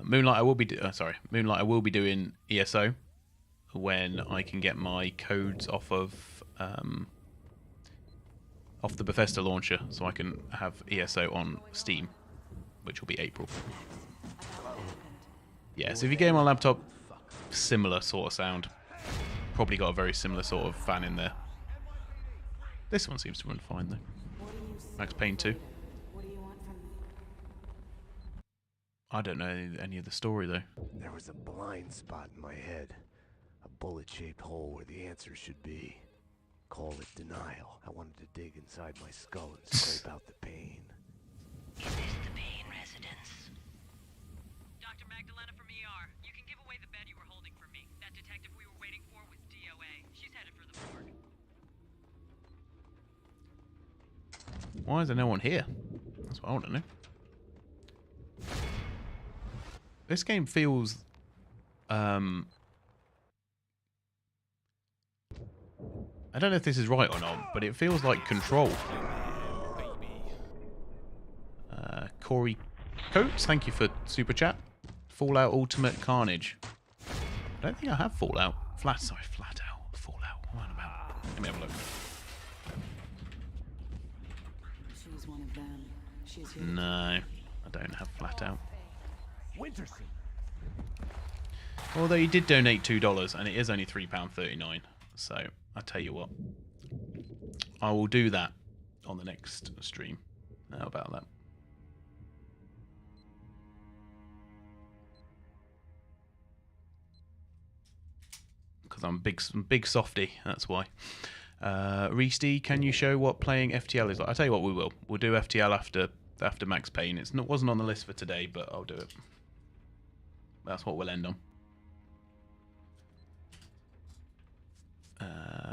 Moonlight, I will be Moonlight, I will be doing ESO when I can get my codes off of the Bethesda launcher, so I can have ESO on Steam, which will be April. Yeah, so if you game on a laptop, similar sort of sound. Probably got a very similar sort of fan in there. This one seems to run fine though. Max Payne 2. I don't know any of the story though. There was a blind spot in my head. A bullet-shaped hole where the answer should be. Call it denial. I wanted to dig inside my skull and scrape out the pain. Is this the Payne residence? Dr. Magdalena from ER. You can give away the bed you were holding for me. That detective we were waiting for was DOA. She's headed for the morgue. Why is there no one here? That's what I want to know. This game feels I don't know if this is right or not, but it feels like Control. Corey Coates, thank you for Super Chat. Fallout Ultimate Carnage. I don't think I have Fallout. Flat out. Fallout. What am I about? Let me have a look. She's one of them. She's here. No. I don't have flat out. Winterson. Although you did donate $2 and it is only £3.39. So I tell you what, I will do that on the next stream. How about that? Because I'm big softy, that's why. Reesty, can you show what playing FTL is like? I'll tell you what, we will. We'll do FTL after Max Payne. Wasn't on the list for today, but I'll do it. That's what we'll end on.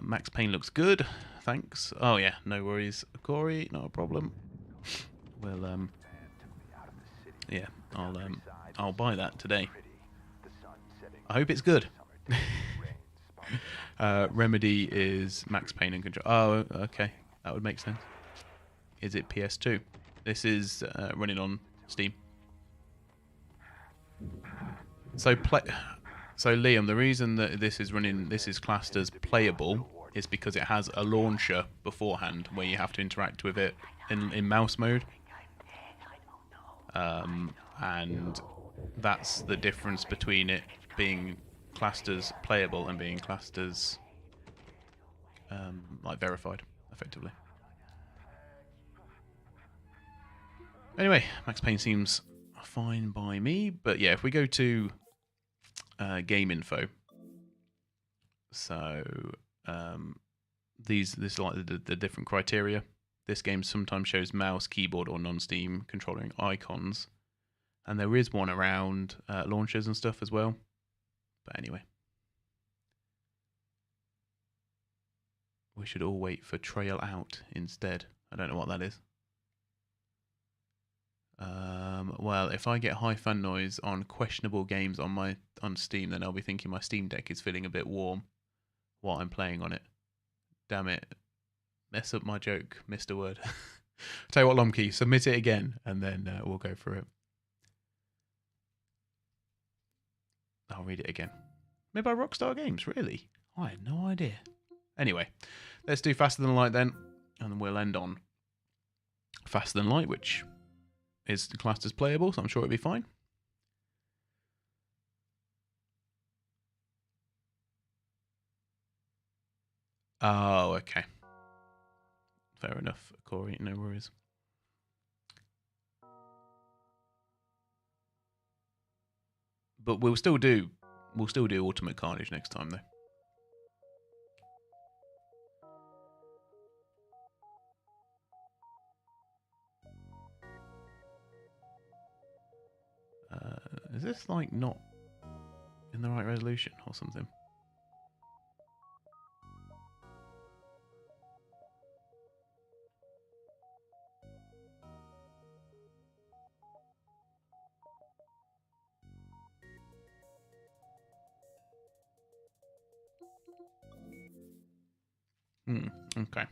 Max Payne looks good. Thanks. Oh yeah, no worries. Corey, not a problem. We'll yeah, I'll buy that today. I hope it's good. Remedy is Max Payne and Control. Oh, okay, that would make sense. Is it PS2? This is running on Steam. So Liam, the reason that this is classed as playable is because it has a launcher beforehand where you have to interact with it in mouse mode. And that's the difference between it being classed as playable and being classed as like verified, effectively. Anyway, Max Payne seems fine by me, but yeah, if we go to game info, so this is like the different criteria. This game sometimes shows mouse, keyboard, or non-Steam controlling icons, and there is one around launchers and stuff as well. But anyway, we should all wait for Trail Out instead. I don't know what that is. Well, if I get high fan noise on questionable games on Steam, then I'll be thinking my Steam Deck is feeling a bit warm while I'm playing on it. Damn it. Mess up my joke, Mr. Word. Tell you what, Lomkey, submit it again, and then we'll go through it. I'll read it again. Made by Rockstar Games, really? I had no idea. Anyway, let's do Faster Than Light then, and then we'll end on Faster Than Light, which is classed as playable, so I'm sure it'll be fine. Oh, okay. Fair enough, Corey, no worries. But we'll still do Ultimate Carnage next time, though. Is this like not in the right resolution or something? Okay.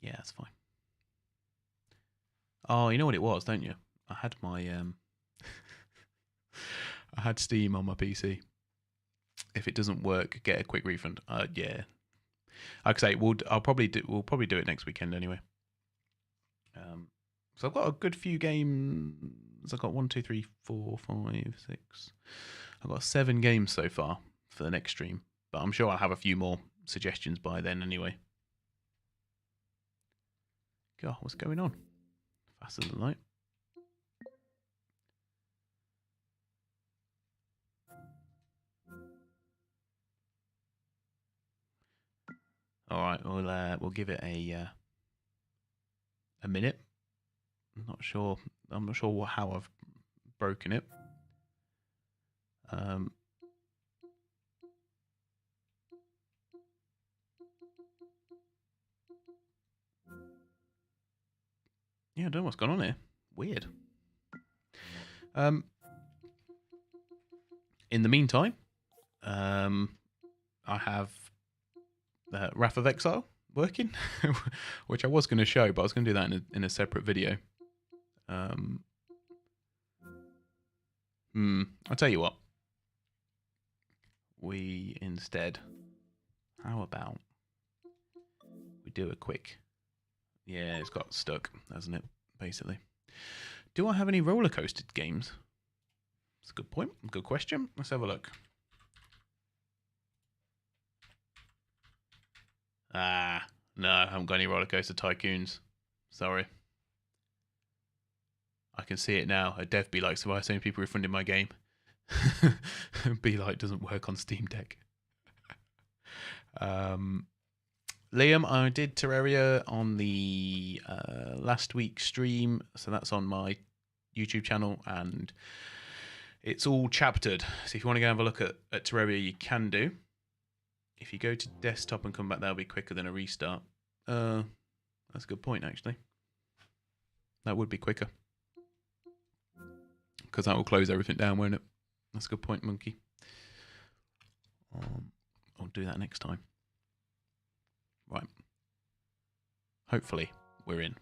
Yeah, that's fine. Oh, you know what it was, don't you? I had my I had Steam on my PC. If it doesn't work, get a quick refund. Yeah. Like I say, we'll probably do it next weekend anyway. So I've got a good few games. I've got 1, 2, 3, 4, 5, 6. I've got 7 games so far for the next stream, but I'm sure I'll have a few more suggestions by then anyway. God, what's going on? Faster Than Light. All right, we'll give it a minute. I'm not sure how I've broken it. Yeah, I don't know what's going on here. Weird. In the meantime, I have Wrath of Exile working, which I was going to show, but I was going to do that in a separate video. I'll tell you what. We instead, how about we do a quick Yeah, it's got stuck, hasn't it? Basically. Do I have any roller coaster games? That's a good point. Good question. Let's have a look. Ah, no, I haven't got any roller coaster tycoons. Sorry. I can see it now. A dev be like, so why so many people refunding my game? Be like doesn't work on Steam Deck. Liam, I did Terraria on the last week's stream, so that's on my YouTube channel, and it's all chaptered. So if you want to go have a look at Terraria, you can do. If you go to desktop and come back, that'll be quicker than a restart. That's a good point, actually. That would be quicker. Because that will close everything down, won't it? That's a good point, Monkey. I'll do that next time. Right. Hopefully, we're in.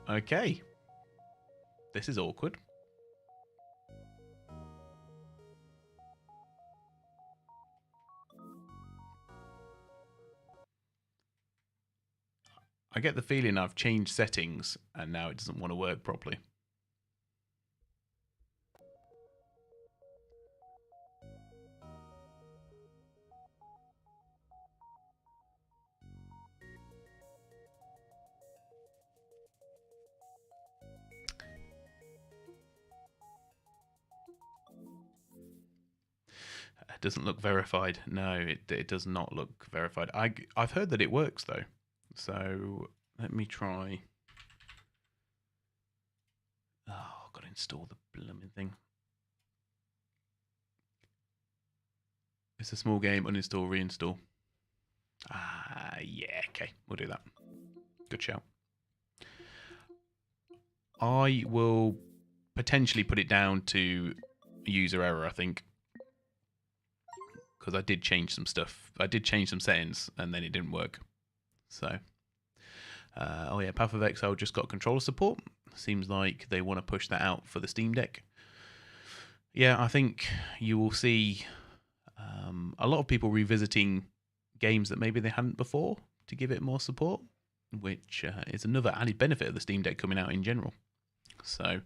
Okay. This is awkward. I get the feeling I've changed settings and now it doesn't want to work properly. It doesn't look verified. No, it does not look verified. I've heard that it works though. So let me try. Oh, I've got to install the blooming thing. It's a small game. Uninstall, reinstall. Yeah, okay. We'll do that. Good shout. I will potentially put it down to user error, I think. Because I did change some stuff. I did change some settings and then it didn't work. So, oh yeah, Path of Exile just got controller support. Seems like they want to push that out for the Steam Deck. Yeah, I think you will see a lot of people revisiting games that maybe they hadn't before to give it more support, which is another added benefit of the Steam Deck coming out in general. So,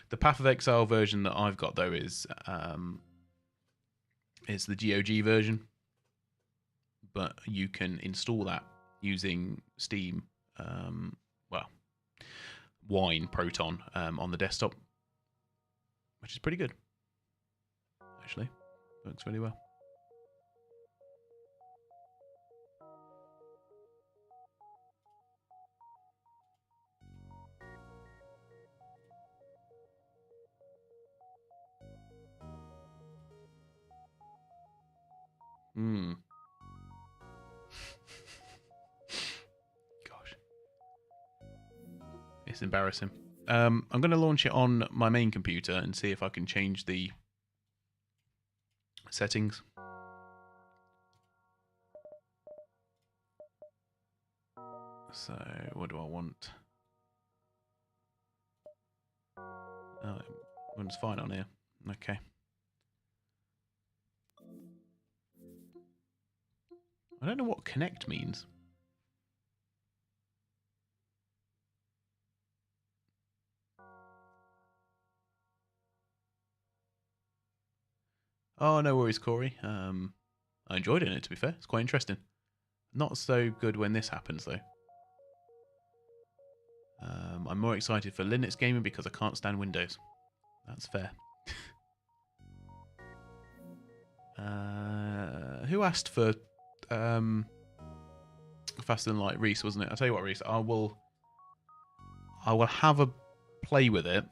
the Path of Exile version that I've got though is the GOG version, but you can install that using Steam, Wine Proton on the desktop, which is pretty good. Actually, works really well. Gosh. It's embarrassing. I'm going to launch it on my main computer and see if I can change the settings. So, what do I want? Oh, it runs fine on here. Okay. I don't know what connect means. Oh, no worries, Corey. I enjoyed it, to be fair. It's quite interesting. Not so good when this happens, though. I'm more excited for Linux gaming because I can't stand Windows. That's fair. Who asked for Faster Than Light? Reese, wasn't it? I'll tell you what, Reese. I will have a play with it,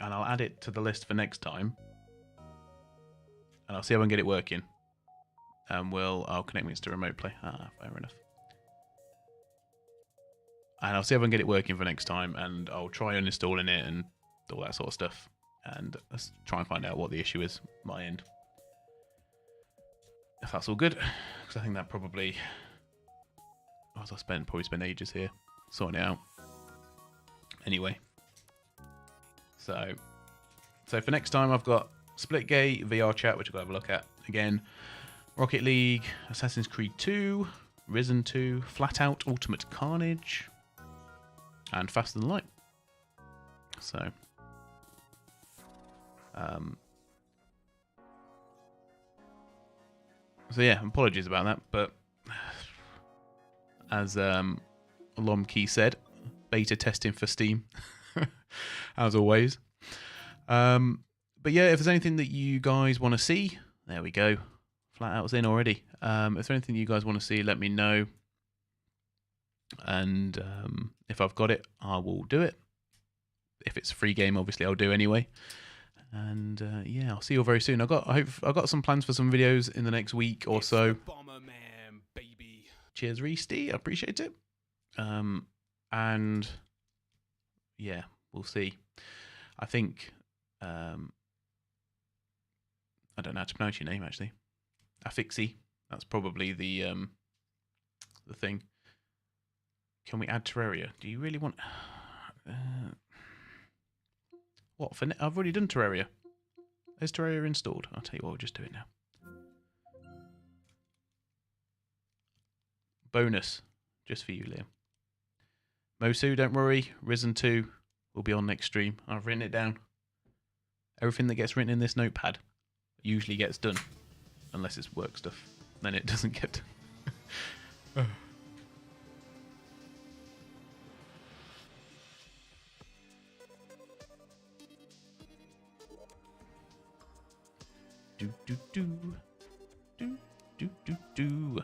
and I'll add it to the list for next time. And I'll see if I can get it working. And I'll connect me to remote play. Fair enough. And I'll see if I can get it working for next time, and I'll try uninstalling it and all that sort of stuff. And let's try and find out what the issue is my end. If that's all good, because I think that probably Otherwise I'll probably spend ages here sorting it out. Anyway. So for next time I've got Splitgate, VR Chat, which I'll have a look at again. Rocket League, Assassin's Creed 2, Risen 2, Flat Out Ultimate Carnage, and Faster Than Light. So, yeah, apologies about that, but as Lomkey said, beta testing for Steam, as always. But yeah, if there's anything that you guys want to see, there we go. Flat Out's in already. If there's anything you guys want to see, let me know. And if I've got it, I will do it. If it's a free game, obviously I'll do anyway. And yeah, I'll see you all very soon. I've got some plans for some videos in the next week or so. Bomberman, baby. Cheers, Reesty. I appreciate it. And yeah, we'll see. I think I don't know how to pronounce your name actually. Affixi. That's probably the thing. Can we add Terraria? Do you really want? What for? I've already done Terraria. Is Terraria installed? I'll tell you what. We'll just do it now. Bonus, just for you, Liam. Mosu, don't worry. Risen 2 will be on next stream. I've written it down. Everything that gets written in this notepad usually gets done, unless it's work stuff. Then it doesn't get done. Do.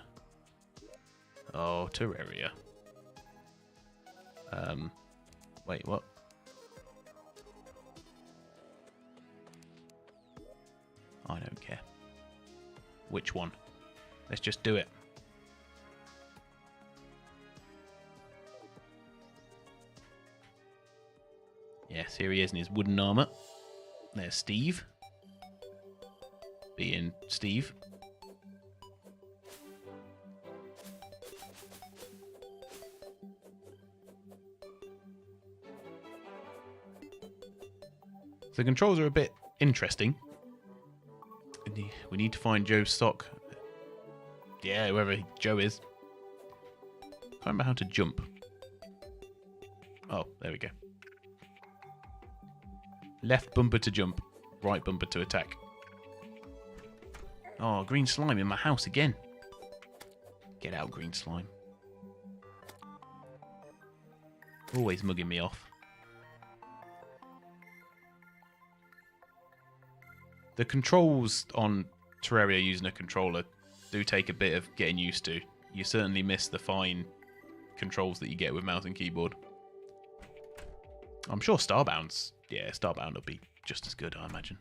Oh, Terraria. Wait, what? I don't care. Which one? Let's just do it. Yes, here he is in his wooden armour. There's Steve. Being Steve. The controls are a bit interesting. We need to find Joe's sock. Yeah, whoever Joe is. Can't remember how to jump. Oh, there we go. Left bumper to jump. Right bumper to attack. Oh, green slime in my house again. Get out, green slime. Always mugging me off. The controls on Terraria using a controller do take a bit of getting used to. You certainly miss the fine controls that you get with mouse and keyboard. I'm sure Starbound will be just as good, I imagine.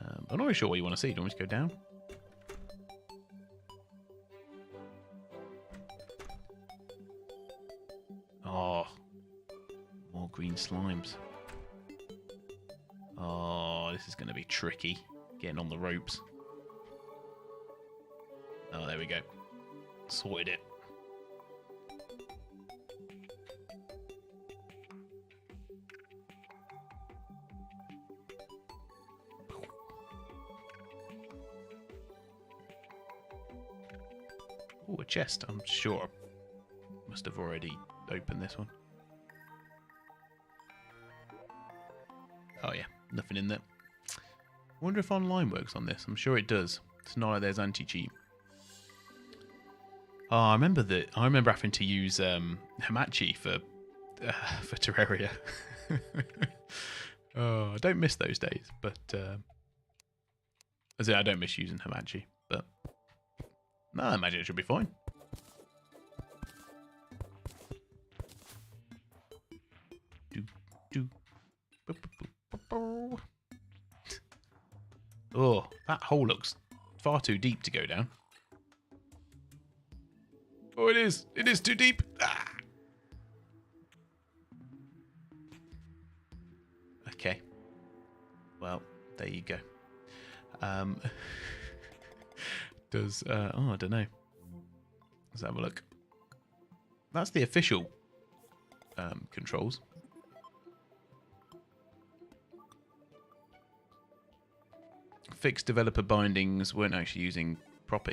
I'm not really sure what you want to see. Do you want me to go down? Oh, more green slimes. Oh, this is going to be tricky. Getting on the ropes. Oh, there we go. Sorted it. Oh, a chest. I'm sure. Must have already opened this one. Oh yeah, nothing in there. Wonder if online works on this. I'm sure it does. It's not like there's anti-cheat. Oh, I remember that. I remember having to use Hamachi for Terraria. Oh, I don't miss those days, but as in, I don't miss using Hamachi, but no, I imagine it should be fine. Oh, that hole looks far too deep to go down. Oh, it is. It is too deep. Ah. Okay. Well, there you go. Does oh, I don't know. Let's have a look. That's the official controls. Fixed developer bindings, weren't actually using proper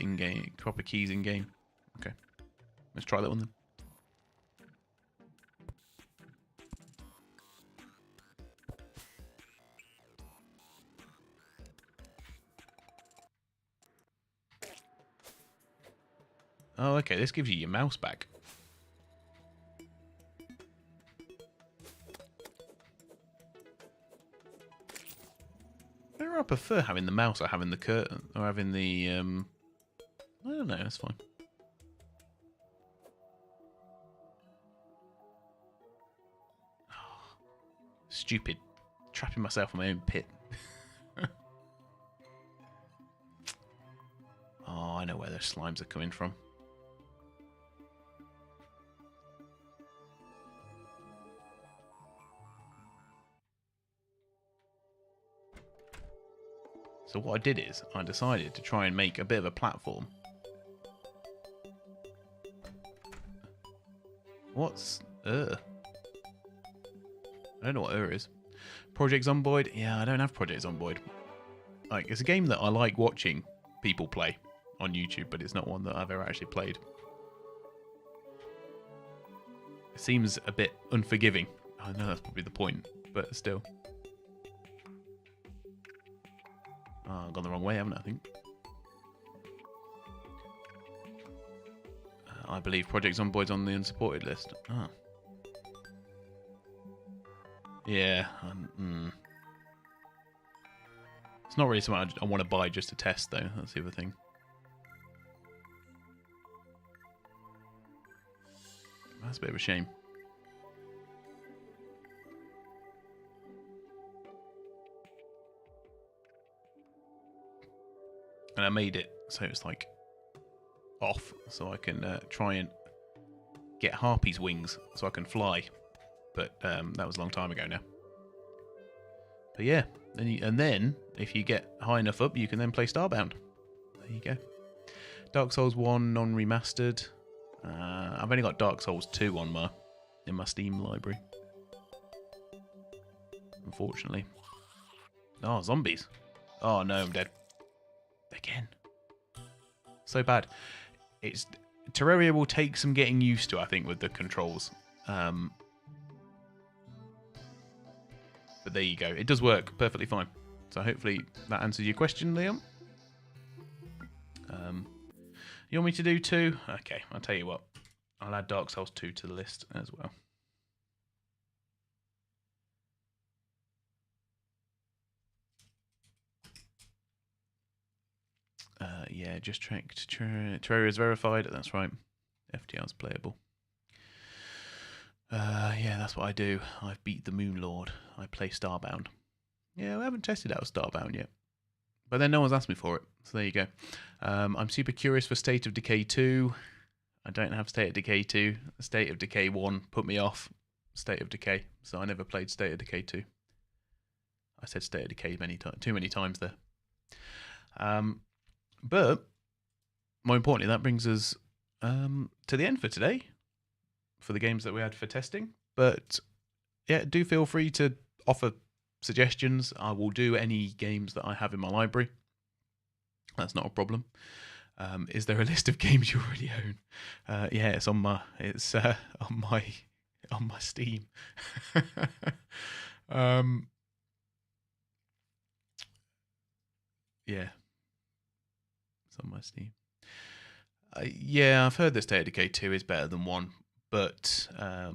keys in game. Okay, let's try that one then. Oh, okay, this gives you your mouse back. I prefer having the mouse or having the curtain or having the I don't know, that's fine. Oh, stupid. Trapping myself in my own pit. Oh, I know where those slimes are coming from. So what I did is, I decided to try and make a bit of a platform. What's I don't know what is. Project Zomboid? Yeah, I don't have Project Zomboid. Like, it's a game that I like watching people play on YouTube, but it's not one that I've ever actually played. It seems a bit unforgiving. I know that's probably the point, but still. Oh, I've gone the wrong way, haven't I, think? I believe Project Zomboid's on the unsupported list. Ah. Yeah. It's not really something I want to buy just to test, though. That's the other thing. That's a bit of a shame. And I made it so it's like off, so I can try and get Harpy's wings so I can fly. But that was a long time ago now. But yeah, and then if you get high enough up, you can then play Starbound. There you go. Dark Souls 1 non-remastered. I've only got Dark Souls 2 on in my Steam library. Unfortunately. Oh, zombies. Oh no, I'm dead. Again. So bad. Terraria will take some getting used to, I think, with the controls. But there you go. It does work perfectly fine. So hopefully that answers your question, Liam. You want me to do 2? Okay, I'll tell you what. I'll add Dark Souls 2 to the list as well. Yeah, just checked. Terraria is verified. That's right. FTR's playable. Yeah, that's what I do. I've beat the Moon Lord. I play Starbound. Yeah, we haven't tested out Starbound yet. But then no one's asked me for it. So there you go. I'm super curious for State of Decay 2. I don't have State of Decay 2. State of Decay 1 put me off State of Decay. So I never played State of Decay 2. I said State of Decay too many times there. But more importantly, that brings us to the end for today, for the games that we had for testing. But yeah, do feel free to offer suggestions. I will do any games that I have in my library. That's not a problem. Is there a list of games you already own? Yeah, it's on my Steam. Yeah. It's on my Steam. Yeah, I've heard that State of Decay 2 is better than 1, but I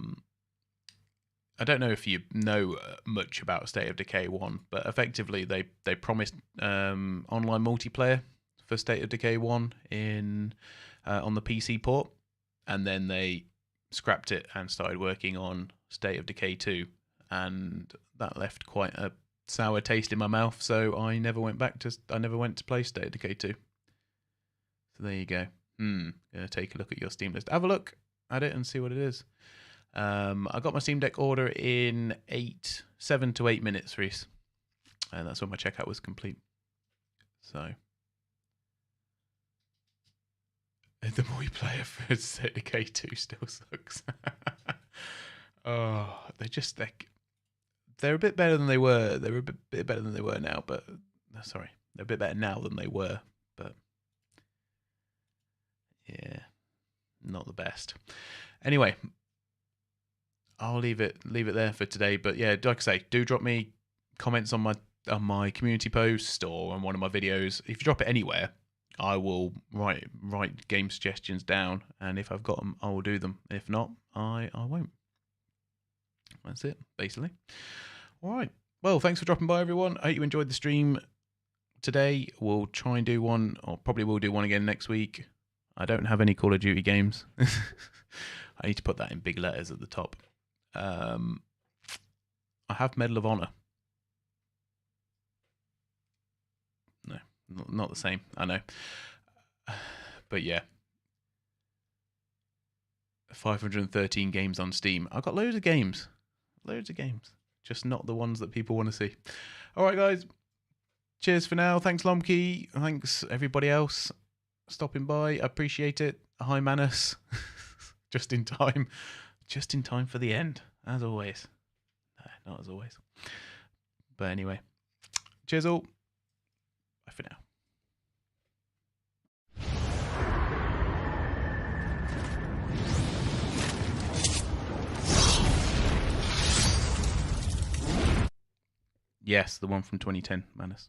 don't know if you know much about State of Decay 1, but effectively they promised online multiplayer for State of Decay 1 on the PC port, and then they scrapped it and started working on State of Decay 2, and that left quite a sour taste in my mouth, so I never went to play State of Decay 2. So there you go. Gonna take a look at your Steam list. Have a look at it and see what it is. I got my Steam Deck order in 7 to 8 minutes, Reese. And that's when my checkout was complete. So the more you play it, K2 still sucks. Oh, they're a bit better than they were. They're a bit better than they were now, but sorry, they're a bit better now than they were, but yeah, not the best. Anyway, I'll leave it there for today. But yeah, like I say, do drop me comments on my community post or on one of my videos. If you drop it anywhere, I will write game suggestions down, and if I've got them, I will do them. If not, I won't. That's it, basically. All right. Well, thanks for dropping by, everyone. I hope you enjoyed the stream today. We'll try and do one, or probably will do one again next week. I don't have any Call of Duty games. I need to put that in big letters at the top. I have Medal of Honor. No, not the same. I know. But yeah. 513 games on Steam. I've got loads of games. Loads of games. Just not the ones that people want to see. All right, guys. Cheers for now. Thanks, Lomkey. Thanks, everybody else stopping by. I appreciate it. Hi, Manus. Just in time. Just in time for the end, as always. No, not as always. But anyway. Cheers all. Bye for now. Yes, the one from 2010, Manus.